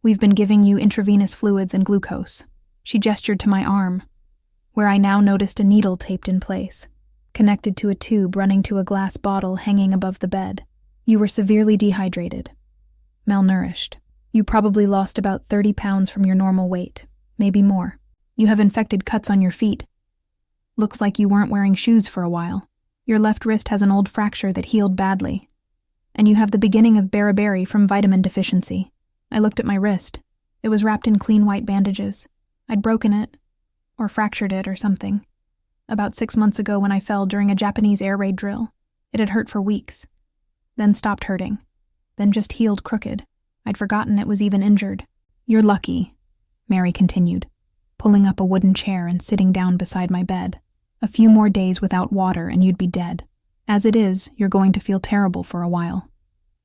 We've been giving you intravenous fluids and glucose. She gestured to my arm, where I now noticed a needle taped in place, connected to a tube running to a glass bottle hanging above the bed. You were severely dehydrated, malnourished. You probably lost about 30 pounds from your normal weight, maybe more. You have infected cuts on your feet. Looks like you weren't wearing shoes for a while. Your left wrist has an old fracture that healed badly. And you have the beginning of beriberi from vitamin deficiency. I looked at my wrist. It was wrapped in clean white bandages. I'd broken it, or fractured it or something. About 6 months ago when I fell during a Japanese air raid drill. It had hurt for weeks. Then stopped hurting. Then just healed crooked. I'd forgotten it was even injured. You're lucky, Mary continued, pulling up a wooden chair and sitting down beside my bed. A few more days without water and you'd be dead. As it is, you're going to feel terrible for a while.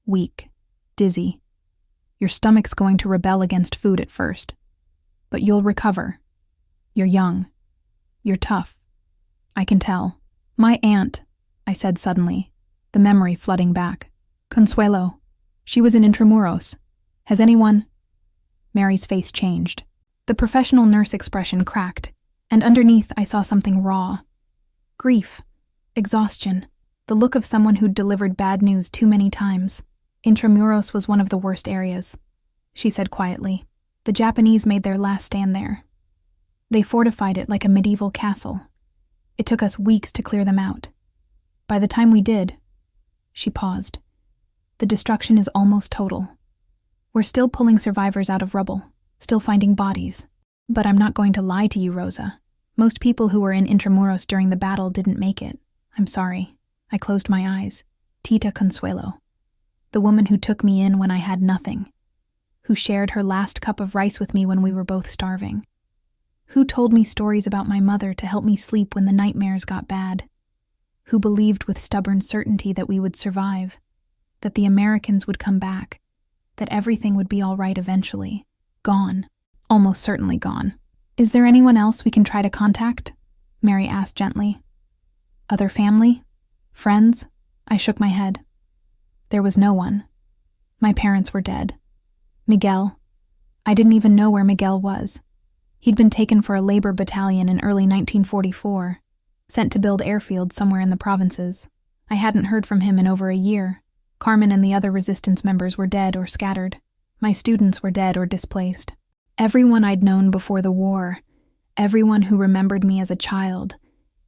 Weak, dizzy. Your stomach's going to rebel against food at first. But you'll recover. You're young. You're tough. I can tell. My aunt, I said suddenly, the memory flooding back. Consuelo. She was in Intramuros. Has anyone... Mary's face changed. The professional nurse expression cracked, and underneath I saw something raw. Grief. Exhaustion. The look of someone who'd delivered bad news too many times. Intramuros was one of the worst areas, she said quietly. The Japanese made their last stand there. They fortified it like a medieval castle. It took us weeks to clear them out. By the time we did, she paused. The destruction is almost total. We're still pulling survivors out of rubble, still finding bodies. But I'm not going to lie to you, Rosa. Most people who were in Intramuros during the battle didn't make it. I'm sorry. I closed my eyes. Tita Consuelo. The woman who took me in when I had nothing. Who shared her last cup of rice with me when we were both starving. Who told me stories about my mother to help me sleep when the nightmares got bad. Who believed with stubborn certainty that we would survive. That the Americans would come back. That everything would be all right eventually. Gone. Almost certainly gone. Is there anyone else we can try to contact? Mary asked gently. Other family? Friends? I shook my head. There was no one. My parents were dead. Miguel. I didn't even know where Miguel was. He'd been taken for a labor battalion in early 1944, sent to build airfields somewhere in the provinces. I hadn't heard from him in over a year. Carmen and the other resistance members were dead or scattered. My students were dead or displaced. Everyone I'd known before the war, everyone who remembered me as a child,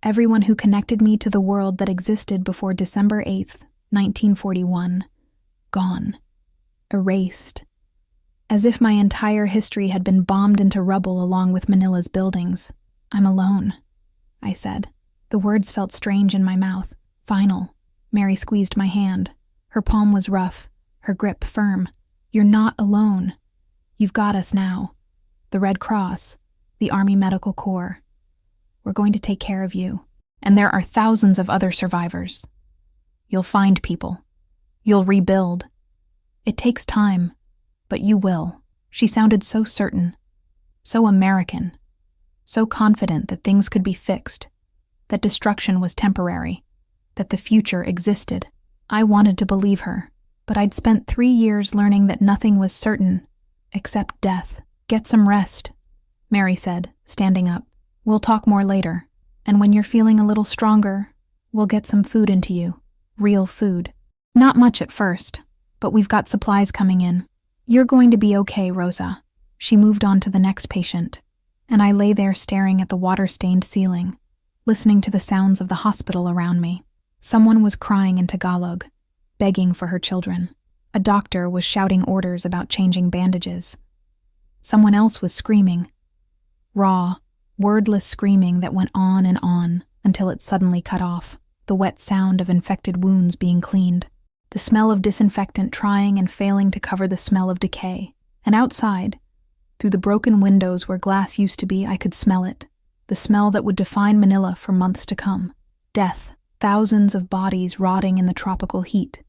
everyone who connected me to the world that existed before December 8th, 1941, gone, erased. As if my entire history had been bombed into rubble along with Manila's buildings. I'm alone, I said. The words felt strange in my mouth. Final. Mary squeezed my hand. Her palm was rough, her grip firm. You're not alone. You've got us now. The Red Cross, the Army Medical Corps. We're going to take care of you. And there are thousands of other survivors. You'll find people. You'll rebuild. It takes time, but you will. She sounded so certain, so American, so confident that things could be fixed, that destruction was temporary, that the future existed. I wanted to believe her, but I'd spent 3 years learning that nothing was certain, except death. Get some rest, Mary said, standing up. We'll talk more later, and when you're feeling a little stronger, we'll get some food into you. Real food. Not much at first, but we've got supplies coming in. You're going to be okay, Rosa. She moved on to the next patient, and I lay there staring at the water-stained ceiling, listening to the sounds of the hospital around me. Someone was crying in Tagalog, begging for her children. A doctor was shouting orders about changing bandages. Someone else was screaming. Raw, wordless screaming that went on and on until it suddenly cut off. The wet sound of infected wounds being cleaned. The smell of disinfectant trying and failing to cover the smell of decay. And outside, through the broken windows where glass used to be, I could smell it. the smell that would define Manila for months to come. Death, thousands of bodies rotting in the tropical heat.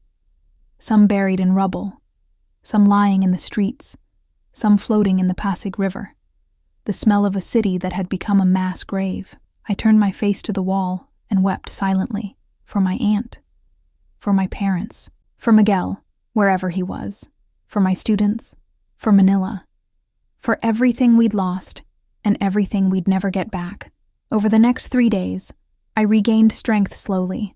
Some buried in rubble, some lying in the streets, some floating in the Pasig River. The smell of a city that had become a mass grave. I turned my face to the wall and wept silently for my aunt, for my parents, for Miguel, wherever he was, for my students, for Manila, for everything we'd lost and everything we'd never get back. Over the next 3 days, I regained strength slowly.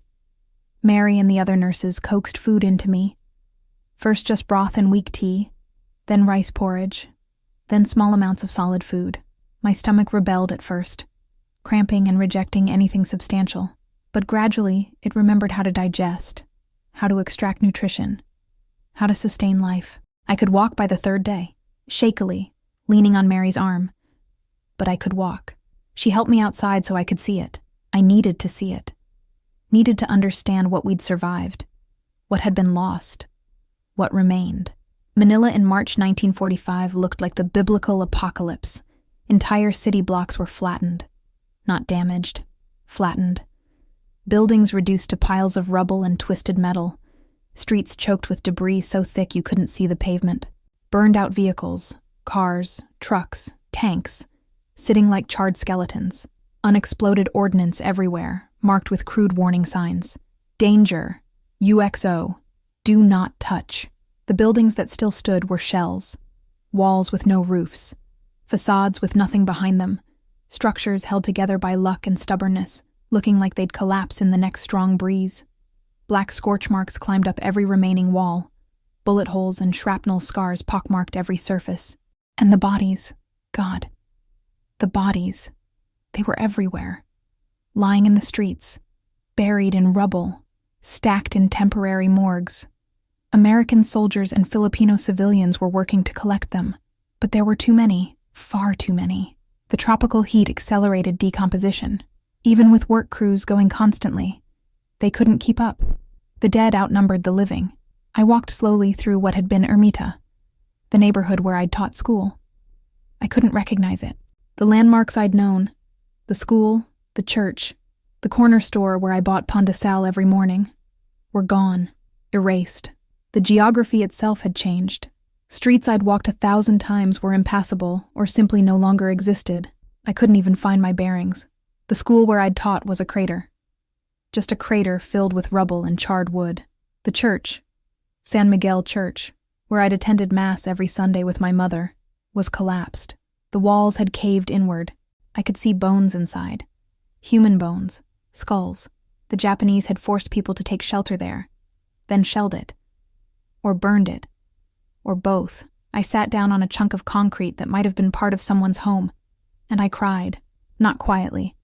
Mary and the other nurses coaxed food into me. First just broth and weak tea, then rice porridge, then small amounts of solid food. My stomach rebelled at first, cramping and rejecting anything substantial, but gradually it remembered how to digest, how to extract nutrition, how to sustain life. I could walk by the 3rd day, shakily, leaning on Mary's arm. But I could walk. She helped me outside so I could see it. I needed to see it. Needed to understand what we'd survived, what had been lost, what remained. Manila in March 1945 looked like the biblical apocalypse. Entire city blocks were flattened. Not damaged, flattened. Buildings reduced to piles of rubble and twisted metal. Streets choked with debris so thick you couldn't see the pavement. Burned out vehicles, cars, trucks, tanks, sitting like charred skeletons. Unexploded ordnance everywhere, marked with crude warning signs. Danger, UXO, do not touch. The buildings that still stood were shells. Walls with no roofs. Facades with nothing behind them. Structures held together by luck and stubbornness, looking like they'd collapse in the next strong breeze. Black scorch marks climbed up every remaining wall. Bullet holes and shrapnel scars pockmarked every surface. And the bodies, God, the bodies, they were everywhere. Lying in the streets, buried in rubble, stacked in temporary morgues. American soldiers and Filipino civilians were working to collect them, but there were too many, far too many. The tropical heat accelerated decomposition. Even with work crews going constantly, they couldn't keep up. The dead outnumbered the living. I walked slowly through what had been Ermita, the neighborhood where I'd taught school. I couldn't recognize it. The landmarks I'd known, the school, the church, the corner store where I bought pan de sal every morning, were gone, erased. The geography itself had changed. Streets I'd walked 1,000 times were impassable or simply no longer existed. I couldn't even find my bearings. The school where I'd taught was a crater. Just a crater filled with rubble and charred wood. The church, San Miguel Church, where I'd attended Mass every Sunday with my mother, was collapsed. The walls had caved inward. I could see bones inside. Human bones, skulls. The Japanese had forced people to take shelter there, then shelled it. Or burned it. Or both. I sat down on a chunk of concrete that might have been part of someone's home, and I cried, not quietly,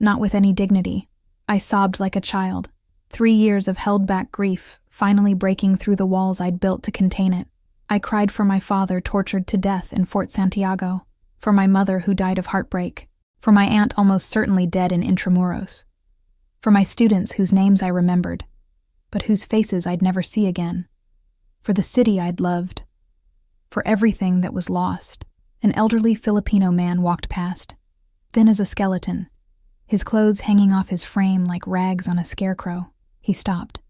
not with any dignity. I sobbed like a child. 3 years of held-back grief finally breaking through the walls I'd built to contain it. I cried for my father tortured to death in Fort Santiago, for my mother who died of heartbreak, for my aunt almost certainly dead in Intramuros, for my students whose names I remembered, but whose faces I'd never see again, for the city I'd loved, for everything that was lost. An elderly Filipino man walked past, thin as a skeleton, his clothes hanging off his frame like rags on a scarecrow. He stopped,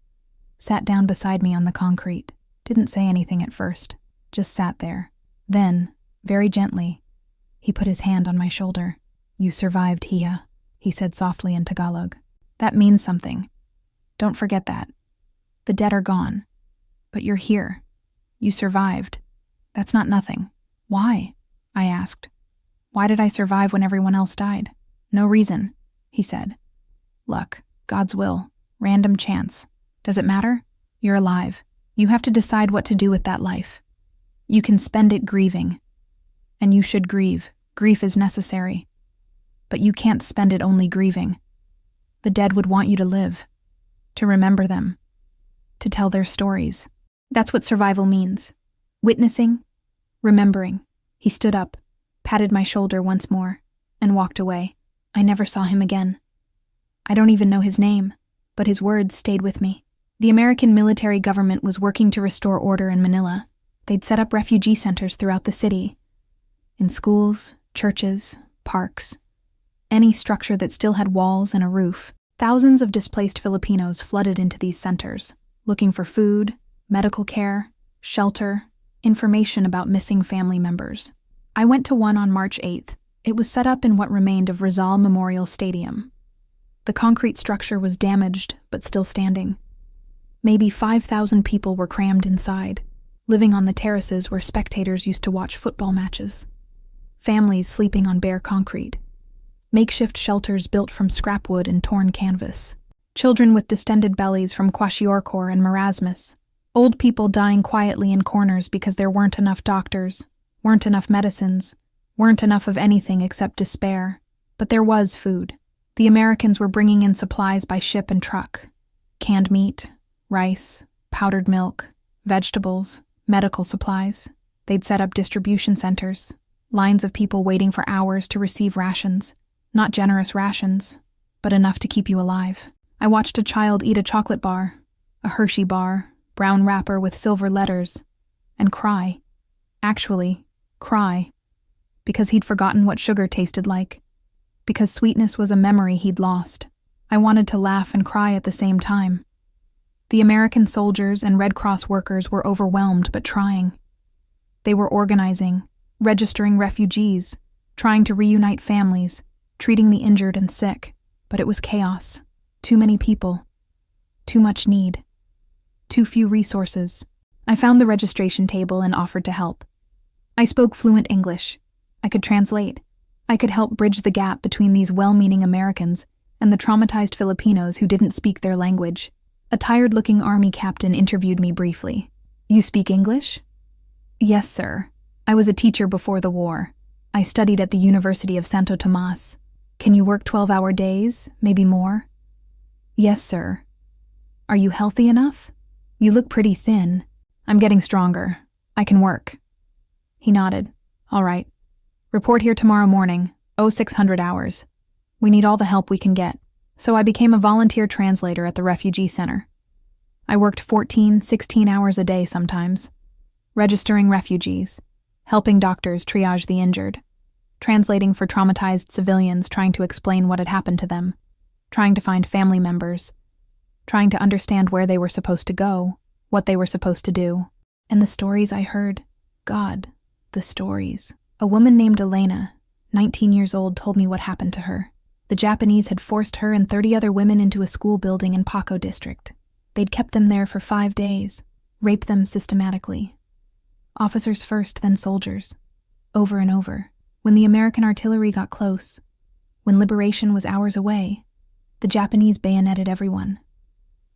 sat down beside me on the concrete, didn't say anything at first, just sat there. Then, very gently, he put his hand on my shoulder. "You survived, Hia," he said softly in Tagalog. "That means something. Don't forget that. The dead are gone. But you're here. You survived. That's not nothing." "Why?" I asked. "Why did I survive when everyone else died?" "No reason," he said. "Luck, God's will, random chance. Does it matter? You're alive. You have to decide what to do with that life. You can spend it grieving. And you should grieve. Grief is necessary. But you can't spend it only grieving. The dead would want you to live, to remember them, to tell their stories. That's what survival means. Witnessing, remembering." He stood up, patted my shoulder once more, and walked away. I never saw him again. I don't even know his name, but his words stayed with me. The American military government was working to restore order in Manila. They'd set up refugee centers throughout the city, in schools, churches, parks. any structure that still had walls and a roof. Thousands of displaced Filipinos flooded into these centers, looking for food, medical care, shelter, information about missing family members. I went to one on March 8th. It was set up in what remained of Rizal Memorial Stadium. The concrete structure was damaged, but still standing. Maybe 5,000 people were crammed inside, living on the terraces where spectators used to watch football matches. Families sleeping on bare concrete. Makeshift shelters built from scrap wood and torn canvas. Children with distended bellies from kwashiorkor and marasmus. Old people dying quietly in corners because there weren't enough doctors, weren't enough medicines, weren't enough of anything except despair. But there was food. The Americans were bringing in supplies by ship and truck. Canned meat, rice, powdered milk, vegetables, medical supplies. They'd set up distribution centers, lines of people waiting for hours to receive rations. Not generous rations, but enough to keep you alive. I watched a child eat a chocolate bar, a Hershey bar, brown wrapper with silver letters, and cry. Actually, cry. Because he'd forgotten what sugar tasted like. Because sweetness was a memory he'd lost. I wanted to laugh and cry at the same time. The American soldiers and Red Cross workers were overwhelmed but trying. They were organizing, registering refugees, trying to reunite families, treating the injured and sick, but it was chaos. Too many people. Too much need. Too few resources. I found the registration table and offered to help. I spoke fluent English. I could translate. I could help bridge the gap between these well-meaning Americans and the traumatized Filipinos who didn't speak their language. A tired-looking army captain interviewed me briefly. "You speak English?" "Yes, sir. I was a teacher before the war. I studied at the University of Santo Tomas. Can you work 12-hour days, maybe more?" "Yes, sir." "Are you healthy enough? You look pretty thin." "I'm getting stronger. I can work." He nodded. "All right. Report here tomorrow morning, 0600 hours. We need all the help we can get." So I became a volunteer translator at the refugee center. I worked 14, 16 hours a day sometimes, registering refugees, helping doctors triage the injured, translating for traumatized civilians trying to explain what had happened to them, trying to find family members, trying to understand where they were supposed to go, what they were supposed to do. And the stories I heard, God, the stories. A woman named Elena, 19 years old, told me what happened to her. The Japanese had forced her and 30 other women into a school building in Paco district. They'd kept them there for 5 days, raped them systematically. Officers first, then soldiers. Over and over. When the American artillery got close, when liberation was hours away, the Japanese bayoneted everyone.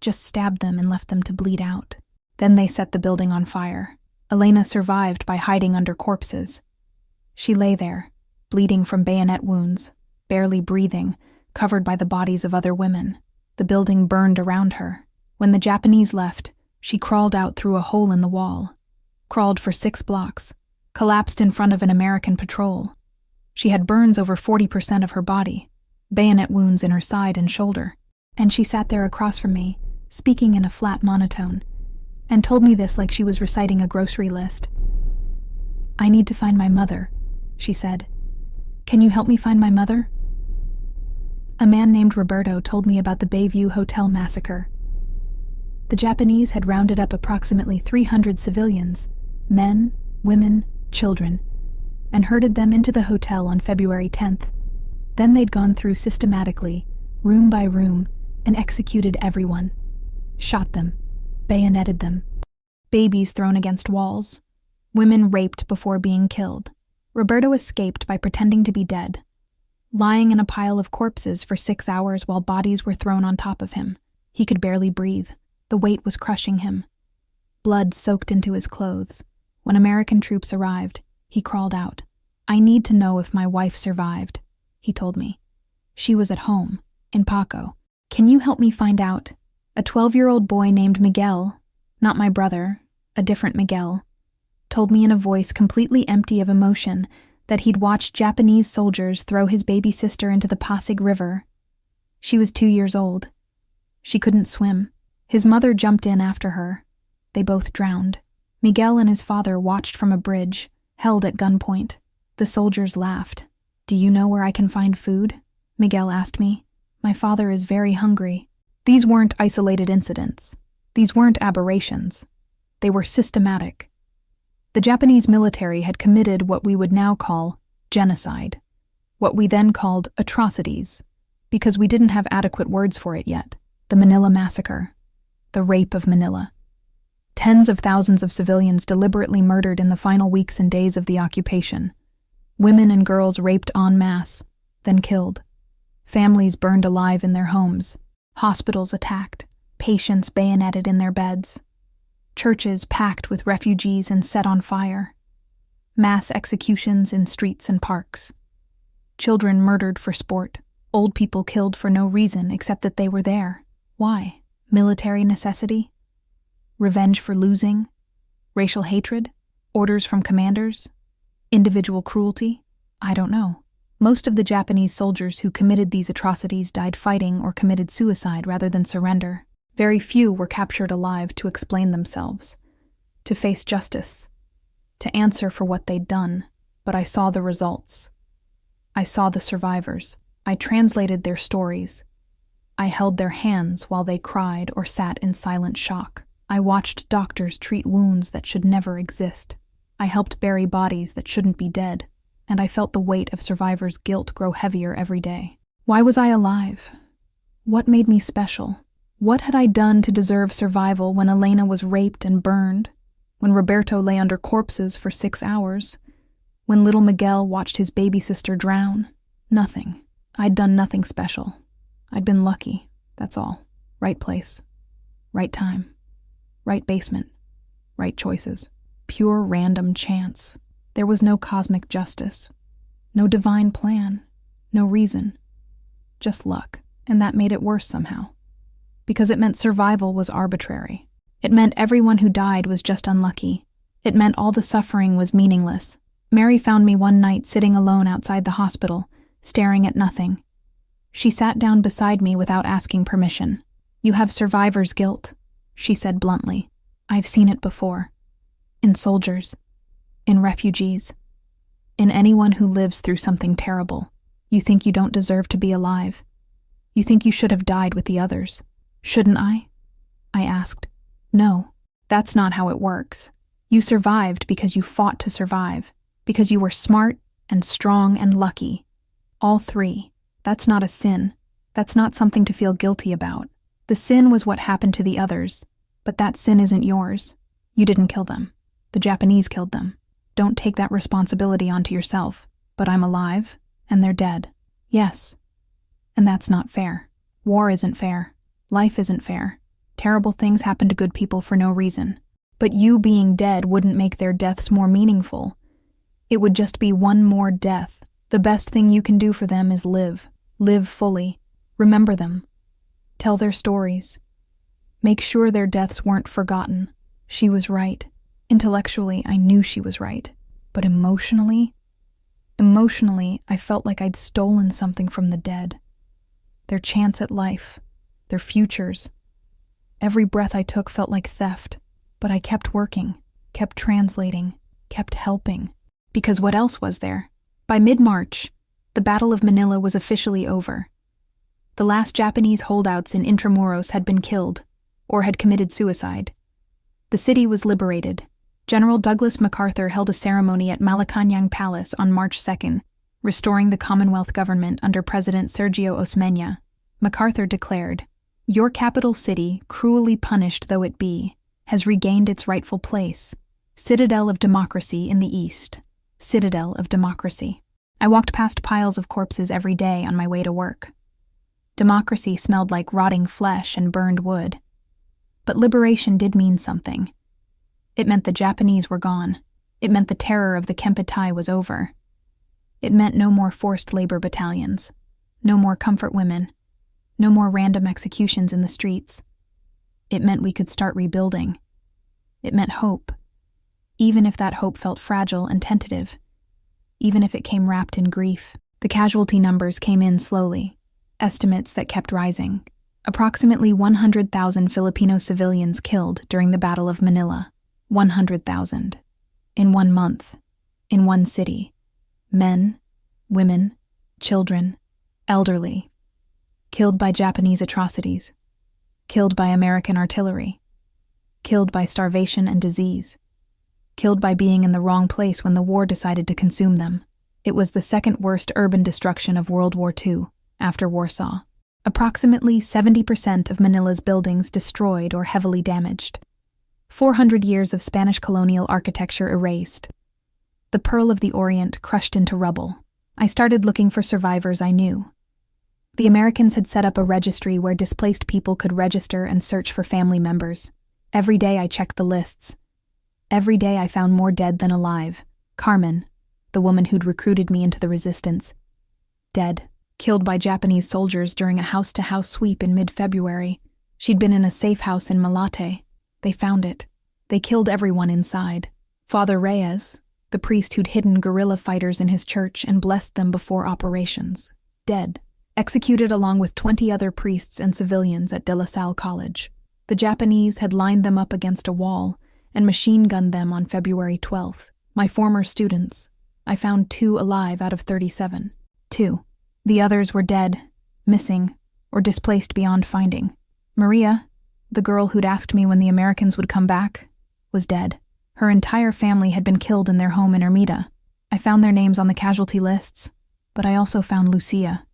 Just stabbed them and left them to bleed out. Then they set the building on fire. Elena survived by hiding under corpses. She lay there, bleeding from bayonet wounds, barely breathing, covered by the bodies of other women. The building burned around her. When the Japanese left, she crawled out through a hole in the wall, crawled for 6 blocks, collapsed in front of an American patrol. She had burns over 40% of her body, bayonet wounds in her side and shoulder, and she sat there across from me, speaking in a flat monotone, and told me this like she was reciting a grocery list. "I need to find my mother," she said. "Can you help me find my mother?" A man named Roberto told me about the Bayview Hotel massacre. The Japanese had rounded up approximately 300 civilians, men, women, children, and herded them into the hotel on February 10th. Then they'd gone through systematically, room by room, and executed everyone. Shot them, bayoneted them. Babies thrown against walls. Women raped before being killed. Roberto escaped by pretending to be dead, lying in a pile of corpses for 6 hours while bodies were thrown on top of him. He could barely breathe. The weight was crushing him. Blood soaked into his clothes. When American troops arrived, he crawled out. "I need to know if my wife survived," he told me. "She was at home, in Paco. Can you help me find out?" A 12-year-old boy named Miguel, not my brother, a different Miguel, told me in a voice completely empty of emotion that he'd watched Japanese soldiers throw his baby sister into the Pasig River. She was 2 years old. She couldn't swim. His mother jumped in after her. They both drowned. Miguel and his father watched from a bridge, held at gunpoint. The soldiers laughed. "Do you know where I can find food?" Miguel asked me. My father is very hungry. These weren't isolated incidents. These weren't aberrations. They were systematic. The Japanese military had committed what we would now call genocide, what we then called atrocities, because we didn't have adequate words for it yet. The Manila Massacre, the rape of Manila. Tens of thousands of civilians deliberately murdered in the final weeks and days of the occupation. Women and girls raped en masse, then killed. Families burned alive in their homes. Hospitals attacked. Patients bayoneted in their beds. Churches packed with refugees and set on fire. Mass executions in streets and parks. Children murdered for sport. Old people killed for no reason except that they were there. Why? Military necessity? Revenge for losing? Racial hatred? Orders from commanders? Individual cruelty? I don't know. Most of the Japanese soldiers who committed these atrocities died fighting or committed suicide rather than surrender. Very few were captured alive to explain themselves, to face justice, to answer for what they'd done. But I saw the results. I saw the survivors. I translated their stories. I held their hands while they cried or sat in silent shock. I watched doctors treat wounds that should never exist. I helped bury bodies that shouldn't be dead, and I felt the weight of survivors' guilt grow heavier every day. Why was I alive? What made me special? What had I done to deserve survival when Elena was raped and burned? When Roberto lay under corpses for 6 hours? When little Miguel watched his baby sister drown? Nothing. I'd done nothing special. I'd been lucky, that's all. Right place. Right time. Right basement. Right choices. Pure random chance. There was no cosmic justice. No divine plan. No reason. Just luck. And that made it worse somehow. Because it meant survival was arbitrary. It meant everyone who died was just unlucky. It meant all the suffering was meaningless. Mary found me one night sitting alone outside the hospital, staring at nothing. She sat down beside me without asking permission. "You have survivor's guilt," she said bluntly. "I've seen it before. In soldiers. In refugees. In anyone who lives through something terrible. You think you don't deserve to be alive. You think you should have died with the others. Shouldn't I?" I asked. "No, that's not how it works. You survived because you fought to survive, because you were smart and strong and lucky. All three. That's not a sin. That's not something to feel guilty about. The sin was what happened to the others, but that sin isn't yours. You didn't kill them. The Japanese killed them. Don't take that responsibility onto yourself. But I'm alive, and they're dead. Yes. And that's not fair. War isn't fair. Life isn't fair. Terrible things happen to good people for no reason. But you being dead wouldn't make their deaths more meaningful. It would just be one more death. The best thing you can do for them is live. Live fully. Remember them. Tell their stories. Make sure their deaths weren't forgotten." She was right. Intellectually, I knew she was right. But emotionally, I felt like I'd stolen something from the dead. Their chance at life. Their futures. Every breath I took felt like theft. But I kept working, kept translating, kept helping. Because what else was there? By mid-March, the Battle of Manila was officially over. The last Japanese holdouts in Intramuros had been killed, or had committed suicide. The city was liberated. General Douglas MacArthur held a ceremony at Malacañang Palace on March 2nd, restoring the Commonwealth government under President Sergio Osmeña. MacArthur declared, "Your capital city, cruelly punished though it be, has regained its rightful place. Citadel of democracy in the East. Citadel of democracy." I walked past piles of corpses every day on my way to work. Democracy smelled like rotting flesh and burned wood. But liberation did mean something. It meant the Japanese were gone. It meant the terror of the Kempeitai was over. It meant no more forced labor battalions. No more comfort women. No more random executions in the streets. It meant we could start rebuilding. It meant hope. Even if that hope felt fragile and tentative. Even if it came wrapped in grief. The casualty numbers came in slowly. Estimates that kept rising. Approximately 100,000 Filipino civilians killed during the Battle of Manila. 100,000. In 1 month. In one city. Men, women, children, elderly, killed by Japanese atrocities, killed by American artillery, killed by starvation and disease, killed by being in the wrong place when the war decided to consume them. It was the second worst urban destruction of World War II, after Warsaw. Approximately 70% of Manila's buildings destroyed or heavily damaged. 400 years of Spanish colonial architecture erased. The Pearl of the Orient crushed into rubble. I started looking for survivors I knew. The Americans had set up a registry where displaced people could register and search for family members. Every day I checked the lists. Every day I found more dead than alive. Carmen, the woman who'd recruited me into the resistance, dead, killed by Japanese soldiers during a house-to-house sweep in mid-February. She'd been in a safe house in Malate. They found it. They killed everyone inside. Father Reyes, the priest who'd hidden guerrilla fighters in his church and blessed them before operations, dead. Executed along with 20 other priests and civilians at De La Salle College. The Japanese had lined them up against a wall and machine-gunned them on February 12th. My former students. I found 2 alive out of 37. 2. The others were dead, missing, or displaced beyond finding. Maria, the girl who'd asked me when the Americans would come back, was dead. Her entire family had been killed in their home in Ermita. I found their names on the casualty lists, but I also found Lucia,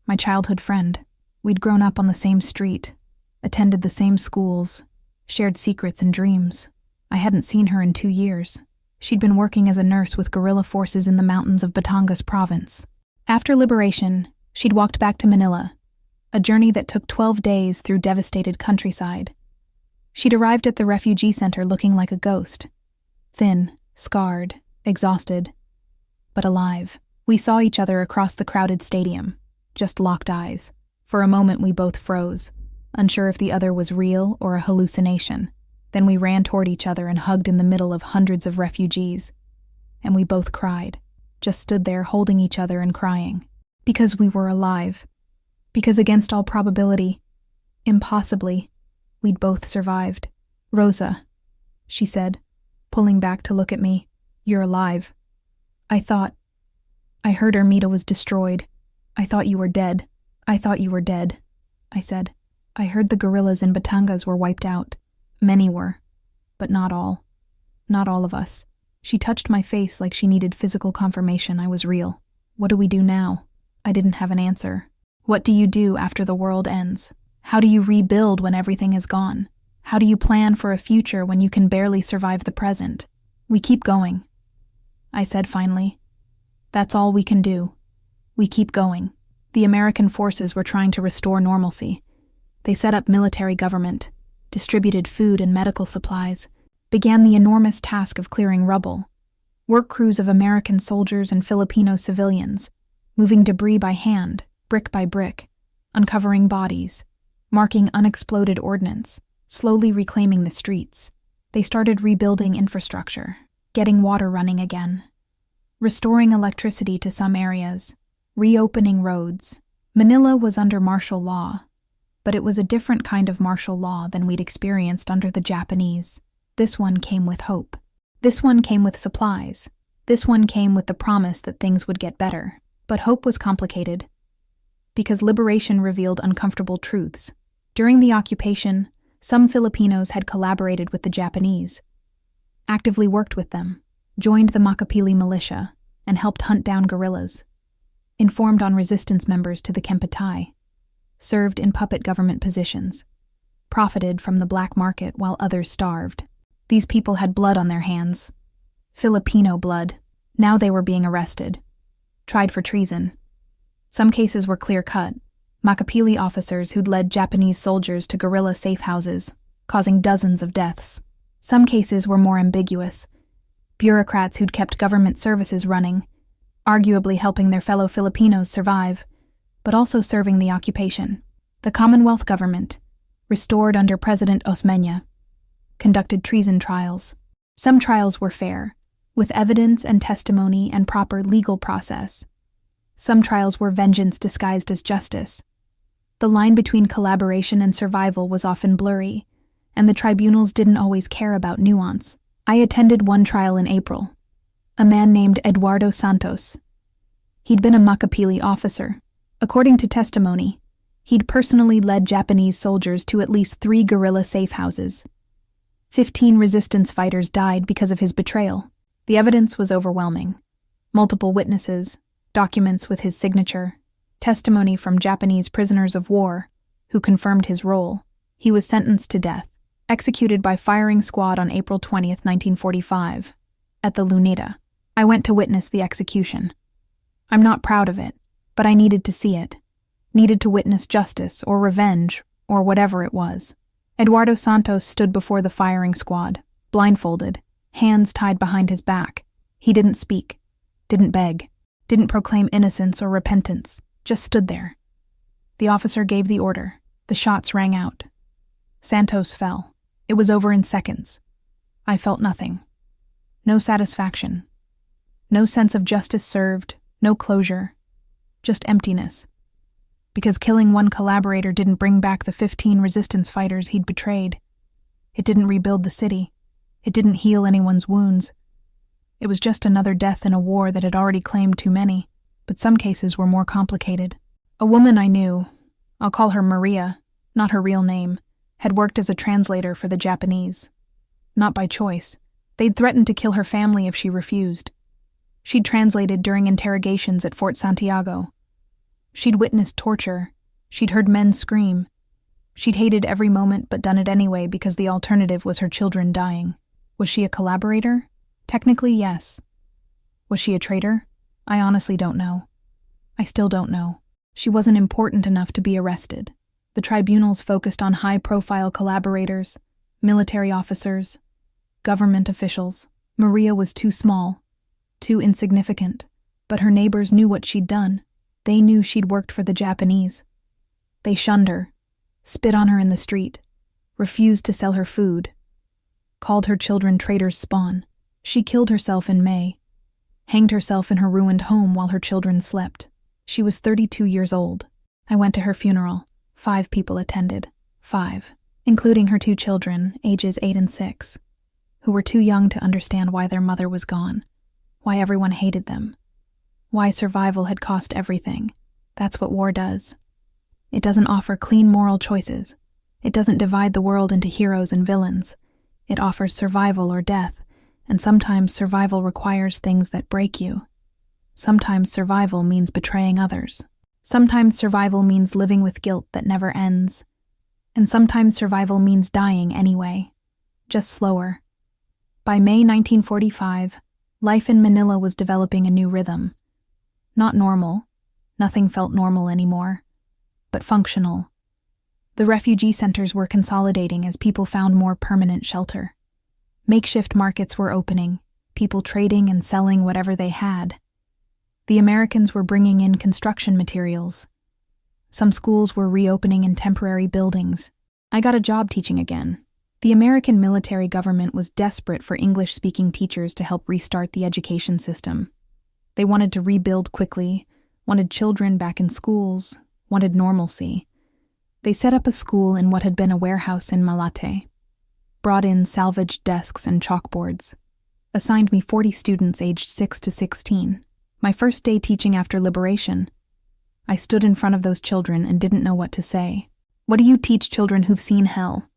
my childhood friend. We'd grown up on the same street, attended the same schools, shared secrets and dreams. I hadn't seen her in 2 years. She'd been working as a nurse with guerrilla forces in the mountains of Batangas province. After liberation, she'd walked back to Manila, a journey that took 12 days through devastated countryside. She'd arrived at the refugee center looking like a ghost, thin, scarred, exhausted, but alive. We saw each other across the crowded stadium, just locked eyes. For a moment we both froze, unsure if the other was real or a hallucination. Then we ran toward each other and hugged in the middle of hundreds of refugees. And we both cried, just stood there holding each other and crying. Because we were alive. Because against all probability, impossibly, we'd both survived. Rosa, she said, pulling back to look at me, you're alive. I heard Ermita was destroyed. I thought you were dead. I thought you were dead, I said. I heard the guerrillas in Batangas were wiped out. Many were, but not all. Not all of us. She touched my face like she needed physical confirmation I was real. What do we do now? I didn't have an answer. What do you do after the world ends? How do you rebuild when everything is gone? How do you plan for a future when you can barely survive the present? We keep going, I said finally. That's all we can do. We keep going. The American forces were trying to restore normalcy. They set up military government, distributed food and medical supplies, began the enormous task of clearing rubble. Work crews of American soldiers and Filipino civilians, moving debris by hand, brick by brick, uncovering bodies, marking unexploded ordnance, slowly reclaiming the streets. They started rebuilding infrastructure, getting water running again, restoring electricity to some areas, reopening roads. Manila was under martial law, but it was a different kind of martial law than we'd experienced under the Japanese. This one came with hope. This one came with supplies. This one came with the promise that things would get better. But hope was complicated, because liberation revealed uncomfortable truths. During the occupation, some Filipinos had collaborated with the Japanese, actively worked with them, joined the Makapili militia, and helped hunt down guerrillas, informed on resistance members to the Kempatay, served in puppet government positions, profited from the black market while others starved. These people had blood on their hands. Filipino blood. Now they were being arrested, tried for treason. Some cases were clear-cut. Makapili officers who'd led Japanese soldiers to guerrilla safe houses, causing dozens of deaths. Some cases were more ambiguous. Bureaucrats who'd kept government services running, arguably helping their fellow Filipinos survive, but also serving the occupation. The Commonwealth government, restored under President Osmeña, conducted treason trials. Some trials were fair, with evidence and testimony and proper legal process. Some trials were vengeance disguised as justice. The line between collaboration and survival was often blurry, and the tribunals didn't always care about nuance. I attended one trial in April. A man named Eduardo Santos. He'd been a Makapili officer, According to testimony, he'd personally led Japanese soldiers to at least 3 guerrilla safe houses. 15 resistance fighters died because of his betrayal. The evidence was overwhelming. Multiple witnesses, documents with his signature, testimony from Japanese prisoners of war who confirmed his role. He was sentenced to death, executed by firing squad on April 20th, 1945, at the Luneta. I went to witness the execution. I'm not proud of it, but I needed to see it. Needed to witness justice or revenge or whatever it was. Eduardo Santos stood before the firing squad, blindfolded, hands tied behind his back. He didn't speak, didn't beg, didn't proclaim innocence or repentance, just stood there. The officer gave the order. The shots rang out. Santos fell. It was over in seconds. I felt nothing. No satisfaction. No sense of justice served, no closure. Just emptiness. Because killing one collaborator didn't bring back the 15 resistance fighters he'd betrayed. It didn't rebuild the city. It didn't heal anyone's wounds. It was just another death in a war that had already claimed too many, but some cases were more complicated. A woman I knew, I'll call her Maria, not her real name, had worked as a translator for the Japanese. Not by choice. They'd threatened to kill her family if she refused. She'd translated during interrogations at Fort Santiago. She'd witnessed torture. She'd heard men scream. She'd hated every moment but done it anyway because the alternative was her children dying. Was she a collaborator? Technically, yes. Was she a traitor? I honestly don't know. I still don't know. She wasn't important enough to be arrested. The tribunals focused on high-profile collaborators, military officers, government officials. Maria was too small, too insignificant, but her neighbors knew what she'd done. They knew she'd worked for the Japanese. They shunned her, spit on her in the street, refused to sell her food, called her children traitors' spawn. She killed herself in May, hanged herself in her ruined home while her children slept. She was 32 years old. I went to her funeral. 5 people attended. 5, including her 2 children, ages 8 and 6, who were too young to understand why their mother was gone, why everyone hated them, why survival had cost everything. That's what war does. It doesn't offer clean moral choices. It doesn't divide the world into heroes and villains. It offers survival or death, and sometimes survival requires things that break you. Sometimes survival means betraying others. Sometimes survival means living with guilt that never ends. And sometimes survival means dying anyway, just slower. By May 1945, life in Manila was developing a new rhythm. Not normal. Nothing felt normal anymore. But functional. The refugee centers were consolidating as people found more permanent shelter. Makeshift markets were opening, people trading and selling whatever they had. The Americans were bringing in construction materials. Some schools were reopening in temporary buildings. I got a job teaching again. The American military government was desperate for English-speaking teachers to help restart the education system. They wanted to rebuild quickly, wanted children back in schools, wanted normalcy. They set up a school in what had been a warehouse in Malate, brought in salvaged desks and chalkboards, assigned me 40 students aged 6 to 16. My first day teaching after liberation, I stood in front of those children and didn't know what to say. What do you teach children who've seen hell?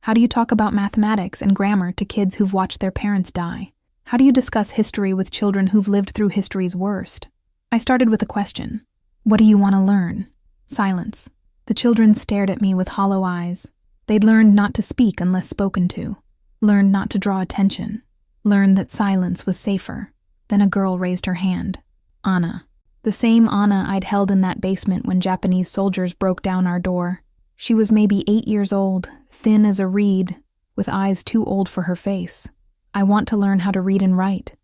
How do you talk about mathematics and grammar to kids who've watched their parents die? How do you discuss history with children who've lived through history's worst? I started with a question. What do you want to learn? Silence. The children stared at me with hollow eyes. They'd learned not to speak unless spoken to, learned not to draw attention, learned that silence was safer. Then a girl raised her hand. Anna. The same Anna I'd held in that basement when Japanese soldiers broke down our door. She was maybe 8 years old, thin as a reed, with eyes too old for her face. I want to learn how to read and write,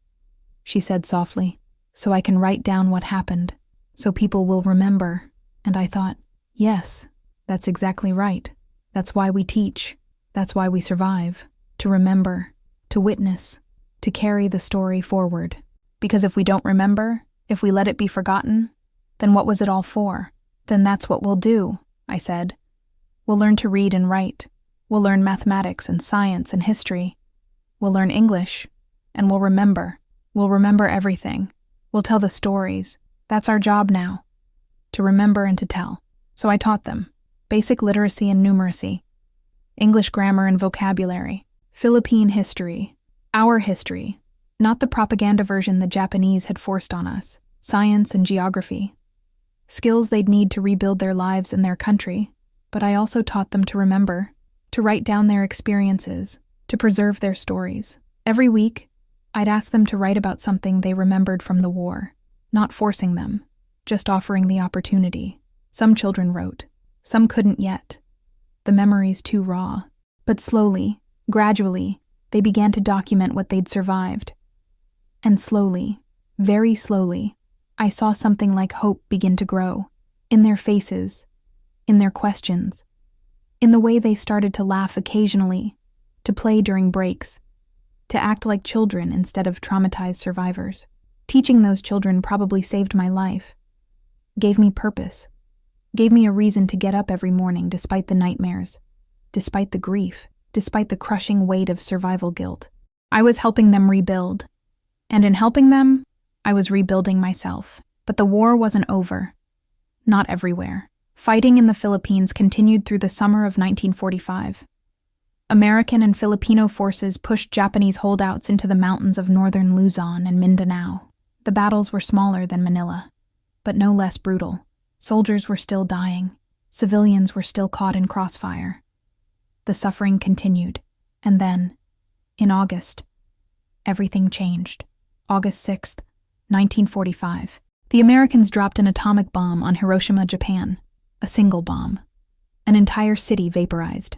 she said softly, so I can write down what happened, so people will remember. And I thought, yes, that's exactly right. That's why we teach. That's why we survive. To remember, to witness, to carry the story forward. Because if we don't remember, if we let it be forgotten, then what was it all for? Then that's what we'll do, I said. We'll learn to read and write. We'll learn mathematics and science and history. We'll learn English. And we'll remember. We'll remember everything. We'll tell the stories. That's our job now. to remember and to tell. So I taught them basic literacy and numeracy, English grammar and vocabulary, Philippine history, our history, not the propaganda version the Japanese had forced on us, science and geography, skills they'd need to rebuild their lives and their country. But I also taught them to remember, to write down their experiences, to preserve their stories. Every week, I'd ask them to write about something they remembered from the war, not forcing them, just offering the opportunity. Some children wrote, some couldn't yet. The memory's too raw. But slowly, gradually, they began to document what they'd survived. And slowly, very slowly, I saw something like hope begin to grow, in their faces, in their questions, in the way they started to laugh occasionally, to play during breaks, to act like children instead of traumatized survivors. Teaching those children probably saved my life, gave me purpose, gave me a reason to get up every morning despite the nightmares, despite the grief, despite the crushing weight of survival guilt. I was helping them rebuild, and in helping them, I was rebuilding myself. But the war wasn't over. Not everywhere. Fighting in the Philippines continued through the summer of 1945. American and Filipino forces pushed Japanese holdouts into the mountains of northern Luzon and Mindanao. The battles were smaller than Manila, but no less brutal. Soldiers were still dying. Civilians were still caught in crossfire. The suffering continued, and then, in August, everything changed. August 6th, 1945. The Americans dropped an atomic bomb on Hiroshima, Japan. A single bomb. An entire city vaporized.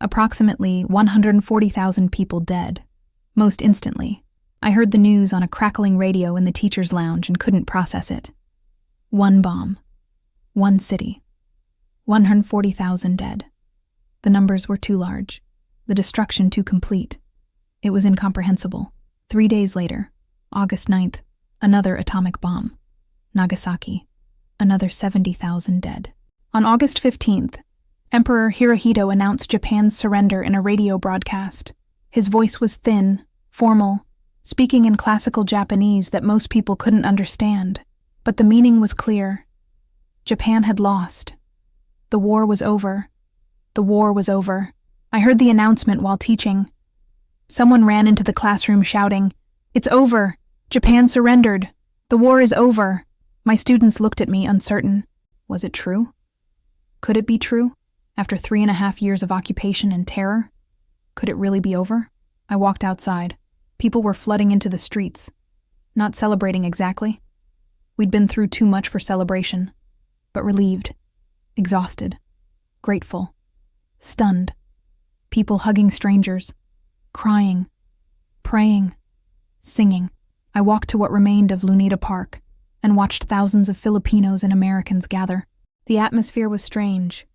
Approximately 140,000 people dead. Most instantly. I heard the news on a crackling radio in the teacher's lounge and couldn't process it. One bomb. One city. 140,000 dead. The numbers were too large. The destruction too complete. It was incomprehensible. 3 days later, August 9th, another atomic bomb. Nagasaki. Another 70,000 dead. On August 15th, Emperor Hirohito announced Japan's surrender in a radio broadcast. His voice was thin, formal, speaking in classical Japanese that most people couldn't understand. But the meaning was clear. Japan had lost. The war was over. The war was over. I heard the announcement while teaching. Someone ran into the classroom shouting, "It's over! Japan surrendered! The war is over!" My students looked at me uncertain. Was it true? Could it be true? After 3.5 years of occupation and terror? Could it really be over? I walked outside. People were flooding into the streets. Not celebrating exactly. We'd been through too much for celebration. But relieved. Exhausted. Grateful. Stunned. People hugging strangers. Crying. Praying. Singing. I walked to what remained of Luneta Park and watched thousands of Filipinos and Americans gather. The atmosphere was strange.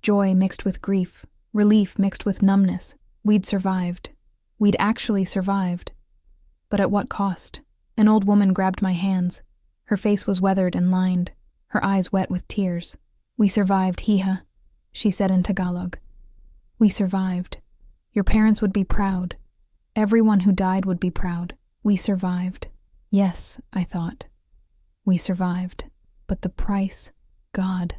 Joy mixed with grief, relief mixed with numbness. We'd survived. We'd actually survived. But at what cost? An old woman grabbed my hands. Her face was weathered and lined, her eyes wet with tears. "We survived, Hija," she said in Tagalog. "We survived. Your parents would be proud. Everyone who died would be proud. We survived." Yes, I thought. We survived. But the price, God,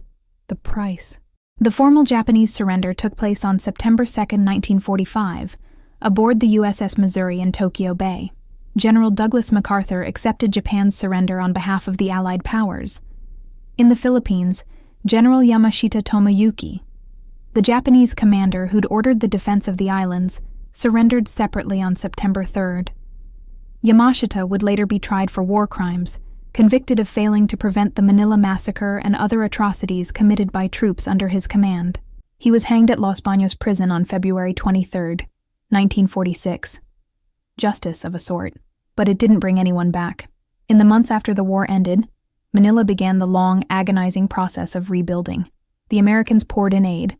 the price. The formal Japanese surrender took place on September 2nd, 1945, aboard the USS Missouri in Tokyo Bay. General Douglas MacArthur accepted Japan's surrender on behalf of the Allied powers. In the Philippines, General Yamashita Tomoyuki, the Japanese commander who'd ordered the defense of the islands, surrendered separately on September 3rd. Yamashita would later be tried for war crimes, convicted of failing to prevent the Manila Massacre and other atrocities committed by troops under his command. He was hanged at Los Baños prison on February 23rd, 1946. Justice of a sort, but it didn't bring anyone back. In the months after the war ended, Manila began the long, agonizing process of rebuilding. The Americans poured in aid.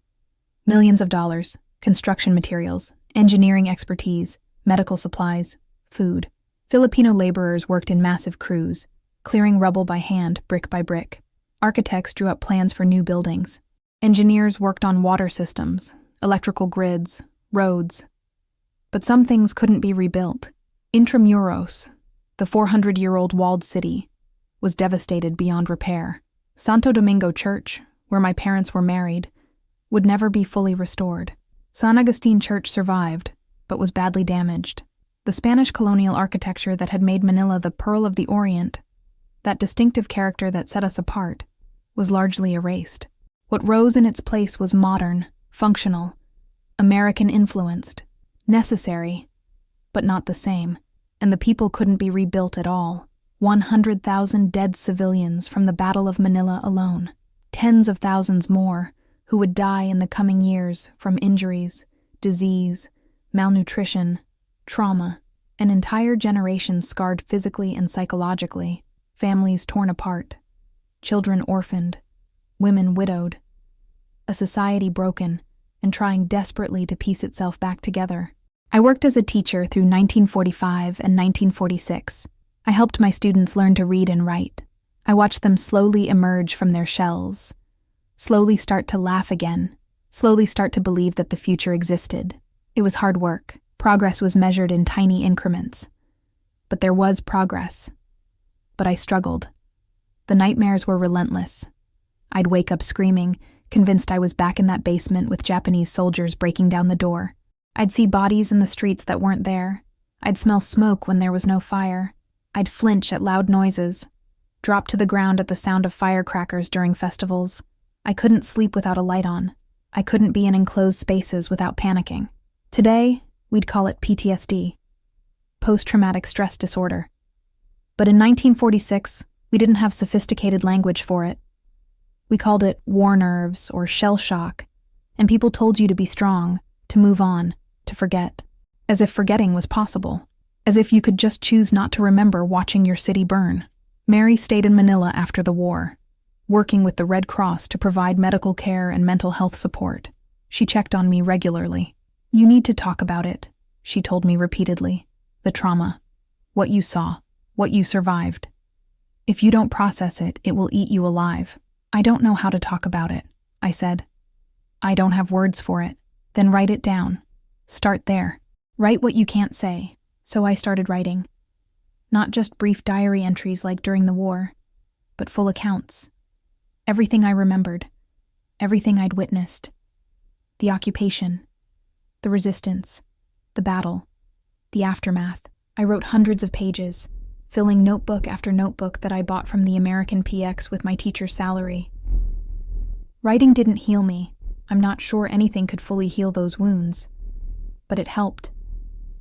Millions of dollars, construction materials, engineering expertise, medical supplies, food. Filipino laborers worked in massive crews, clearing rubble by hand, brick by brick. Architects drew up plans for new buildings. Engineers worked on water systems, electrical grids, roads. But some things couldn't be rebuilt. Intramuros, the 400-year-old walled city, was devastated beyond repair. Santo Domingo Church, where my parents were married, would never be fully restored. San Agustin Church survived, but was badly damaged. The Spanish colonial architecture that had made Manila the Pearl of the Orient, that distinctive character that set us apart, was largely erased. What rose in its place was modern, functional, American-influenced, necessary, but not the same, and the people couldn't be rebuilt at all. 100,000 dead civilians from the Battle of Manila alone, tens of thousands more who would die in the coming years from injuries, disease, malnutrition, trauma, an entire generation scarred physically and psychologically, families torn apart, children orphaned, women widowed, a society broken and trying desperately to piece itself back together. I worked as a teacher through 1945 and 1946. I helped my students learn to read and write. I watched them slowly emerge from their shells, slowly start to laugh again, slowly start to believe that the future existed. It was hard work. Progress was measured in tiny increments. But there was progress. But I struggled. The nightmares were relentless. I'd wake up screaming, convinced I was back in that basement with Japanese soldiers breaking down the door. I'd see bodies in the streets that weren't there. I'd smell smoke when there was no fire. I'd flinch at loud noises, drop to the ground at the sound of firecrackers during festivals. I couldn't sleep without a light on. I couldn't be in enclosed spaces without panicking. Today, we'd call it PTSD, post-traumatic stress disorder. But in 1946, we didn't have sophisticated language for it. We called it war nerves or shell shock, and people told you to be strong, to move on, to forget, as if forgetting was possible, as if you could just choose not to remember watching your city burn. Mary stayed in Manila after the war, working with the Red Cross to provide medical care and mental health support. She checked on me regularly. "You need to talk about it," she told me repeatedly. "The trauma, what you saw, what you survived. If you don't process it, it will eat you alive." "I don't know how to talk about it," I said. "I don't have words for it." "Then write it down. Start there. Write what you can't say." So I started writing. Not just brief diary entries like during the war, but full accounts. Everything I remembered, everything I'd witnessed. The occupation, the resistance, the battle, the aftermath. I wrote hundreds of pages, filling notebook after notebook that I bought from the American PX with my teacher's salary. Writing didn't heal me. I'm not sure anything could fully heal those wounds. But it helped.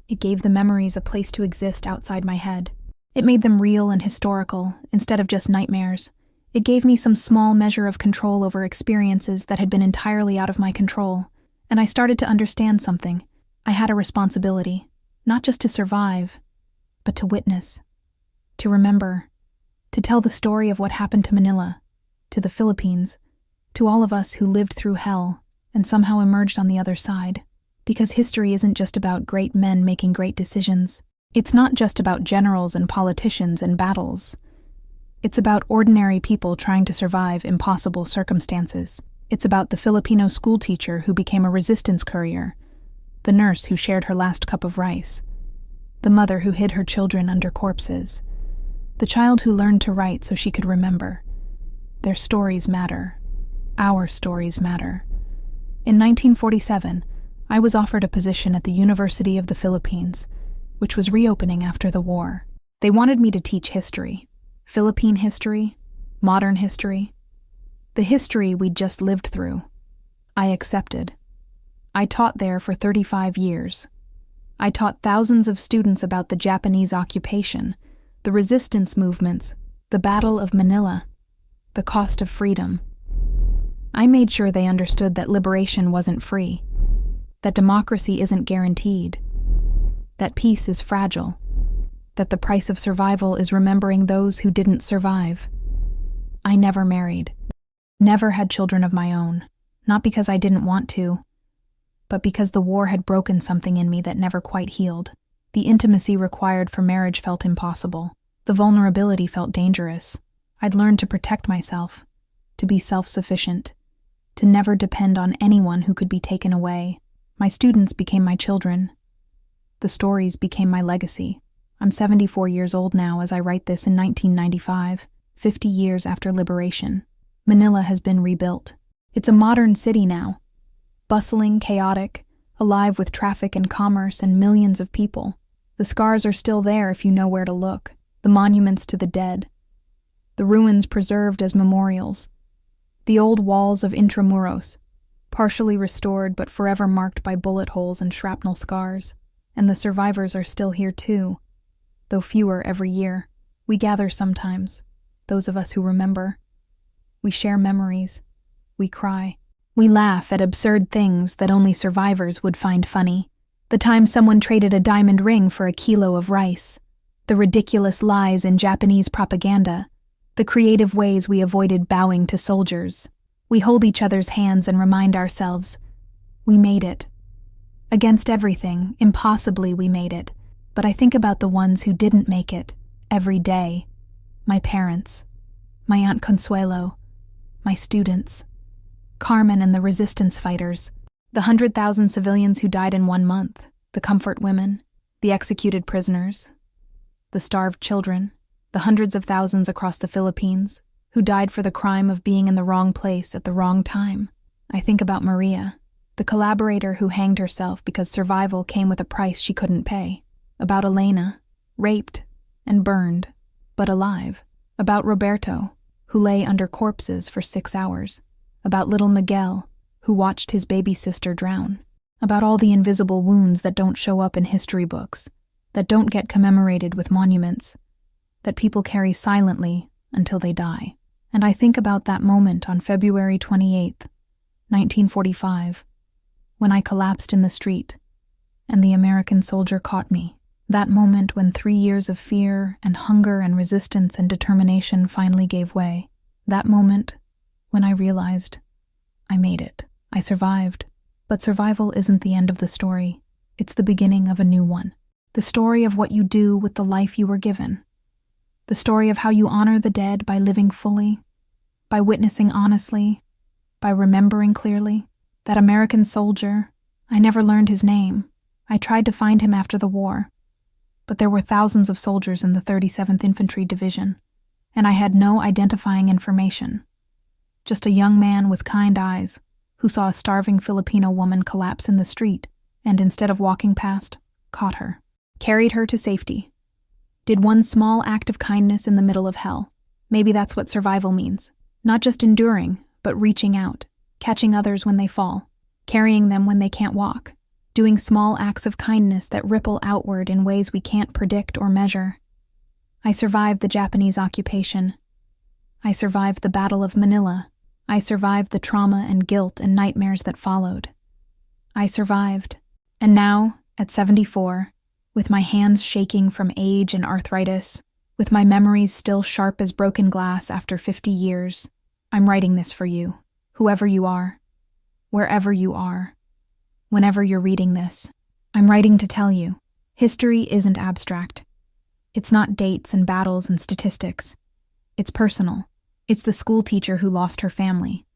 It gave the memories a place to exist outside my head. It made them real and historical, instead of just nightmares. It gave me some small measure of control over experiences that had been entirely out of my control. And I started to understand something. I had a responsibility, not just to survive, but to witness, to remember, to tell the story of what happened to Manila, to the Philippines, to all of us who lived through hell and somehow emerged on the other side. Because history isn't just about great men making great decisions. It's not just about generals and politicians and battles. It's about ordinary people trying to survive impossible circumstances. It's about the Filipino schoolteacher who became a resistance courier, the nurse who shared her last cup of rice, the mother who hid her children under corpses, the child who learned to write so she could remember. Their stories matter. Our stories matter. In 1947, I was offered a position at the University of the Philippines, which was reopening after the war. They wanted me to teach history, Philippine history, modern history, the history we'd just lived through. I accepted. I taught there for 35 years. I taught thousands of students about the Japanese occupation, the resistance movements, the Battle of Manila, the cost of freedom. I made sure they understood that liberation wasn't free, that democracy isn't guaranteed, that peace is fragile, that the price of survival is remembering those who didn't survive. I never married, never had children of my own, not because I didn't want to, but because the war had broken something in me that never quite healed. The intimacy required for marriage felt impossible. The vulnerability felt dangerous. I'd learned to protect myself, to be self-sufficient, to never depend on anyone who could be taken away. My students became my children. The stories became my legacy. I'm 74 years old now as I write this in 1995, 50 years after liberation. Manila has been rebuilt. It's a modern city now, bustling, chaotic, alive with traffic and commerce and millions of people. The scars are still there if you know where to look, the monuments to the dead, the ruins preserved as memorials, the old walls of Intramuros, partially restored but forever marked by bullet holes and shrapnel scars, and the survivors are still here too, though fewer every year. We gather sometimes, those of us who remember. We share memories. We cry. We laugh at absurd things that only survivors would find funny. The time someone traded a diamond ring for a kilo of rice. The ridiculous lies in Japanese propaganda. The creative ways we avoided bowing to soldiers. We hold each other's hands and remind ourselves, we made it. Against everything, impossibly we made it. But I think about the ones who didn't make it, every day. My parents. My Aunt Consuelo. My students. Carmen and the resistance fighters. The 100,000 civilians who died in 1 month. The comfort women. The executed prisoners. The starved children. The hundreds of thousands across the Philippines who died for the crime of being in the wrong place at the wrong time. I think about Maria, the collaborator who hanged herself because survival came with a price she couldn't pay. About Elena, raped and burned, but alive. About Roberto, who lay under corpses for 6 hours. About little Miguel, who watched his baby sister drown. About all the invisible wounds that don't show up in history books, that don't get commemorated with monuments, that people carry silently until they die. And I think about that moment on February 28th, 1945, when I collapsed in the street and the American soldier caught me. That moment when 3 years of fear and hunger and resistance and determination finally gave way. That moment when I realized I made it. I survived. But survival isn't the end of the story. It's the beginning of a new one. The story of what you do with the life you were given. The story of how you honor the dead by living fully, by witnessing honestly, by remembering clearly. That American soldier, I never learned his name. I tried to find him after the war. But there were thousands of soldiers in the 37th Infantry Division, and I had no identifying information. Just a young man with kind eyes who saw a starving Filipino woman collapse in the street and, instead of walking past, caught her, carried her to safety. Did one small act of kindness in the middle of hell. Maybe that's what survival means. Not just enduring, but reaching out, catching others when they fall, carrying them when they can't walk, doing small acts of kindness that ripple outward in ways we can't predict or measure. I survived the Japanese occupation. I survived the Battle of Manila. I survived the trauma and guilt and nightmares that followed. I survived. And now, at 74, with my hands shaking from age and arthritis, with my memories still sharp as broken glass after 50 years, I'm writing this for you, whoever you are, wherever you are, whenever you're reading this. I'm writing to tell you, history isn't abstract. It's not dates and battles and statistics. It's personal. It's the schoolteacher who lost her family.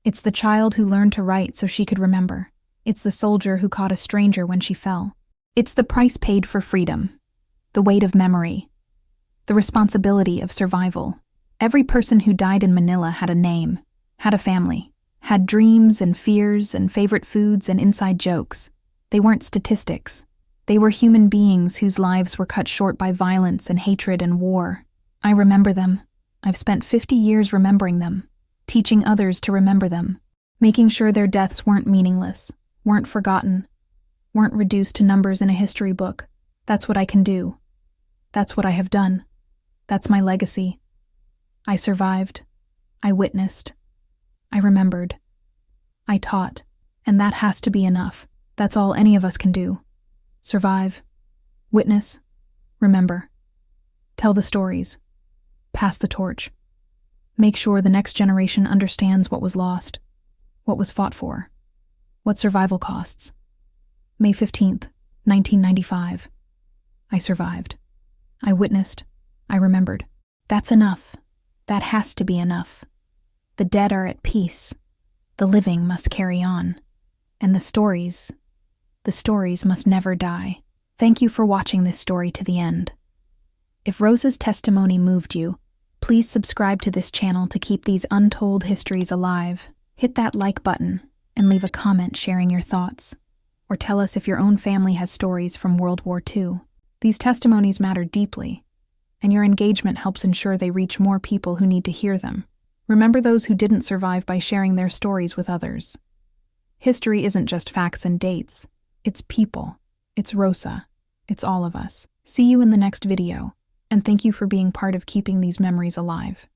It's the child who learned to write so she could remember. It's the soldier who caught a stranger when she fell. It's the price paid for freedom, the weight of memory, the responsibility of survival. Every person who died in Manila had a name, had a family, had dreams and fears and favorite foods and inside jokes. They weren't statistics. They were human beings whose lives were cut short by violence and hatred and war. I remember them. I've spent 50 years remembering them, teaching others to remember them, making sure their deaths weren't meaningless, weren't forgotten, weren't reduced to numbers in a history book. That's what I can do. That's what I have done. That's my legacy. I survived. I witnessed. I remembered. I taught. And that has to be enough. That's all any of us can do. Survive. Witness. Remember. Tell the stories. Pass the torch. Make sure the next generation understands what was lost, what was fought for, what survival costs. May 15th, 1995. I survived. I witnessed. I remembered. That's enough. That has to be enough. The dead are at peace. The living must carry on. And the stories must never die. Thank you for watching this story to the end. If Rosa's testimony moved you, please Please subscribe to this channel to keep these untold histories alive. Hit that like button and leave a comment sharing your thoughts. Or tell us if your own family has stories from World War II. These testimonies matter deeply, and your engagement helps ensure they reach more people who need to hear them. Remember those who didn't survive by sharing their stories with others. History isn't just facts and dates. It's people. It's Rosa. It's all of us. See you in the next video, and thank you for being part of keeping these memories alive.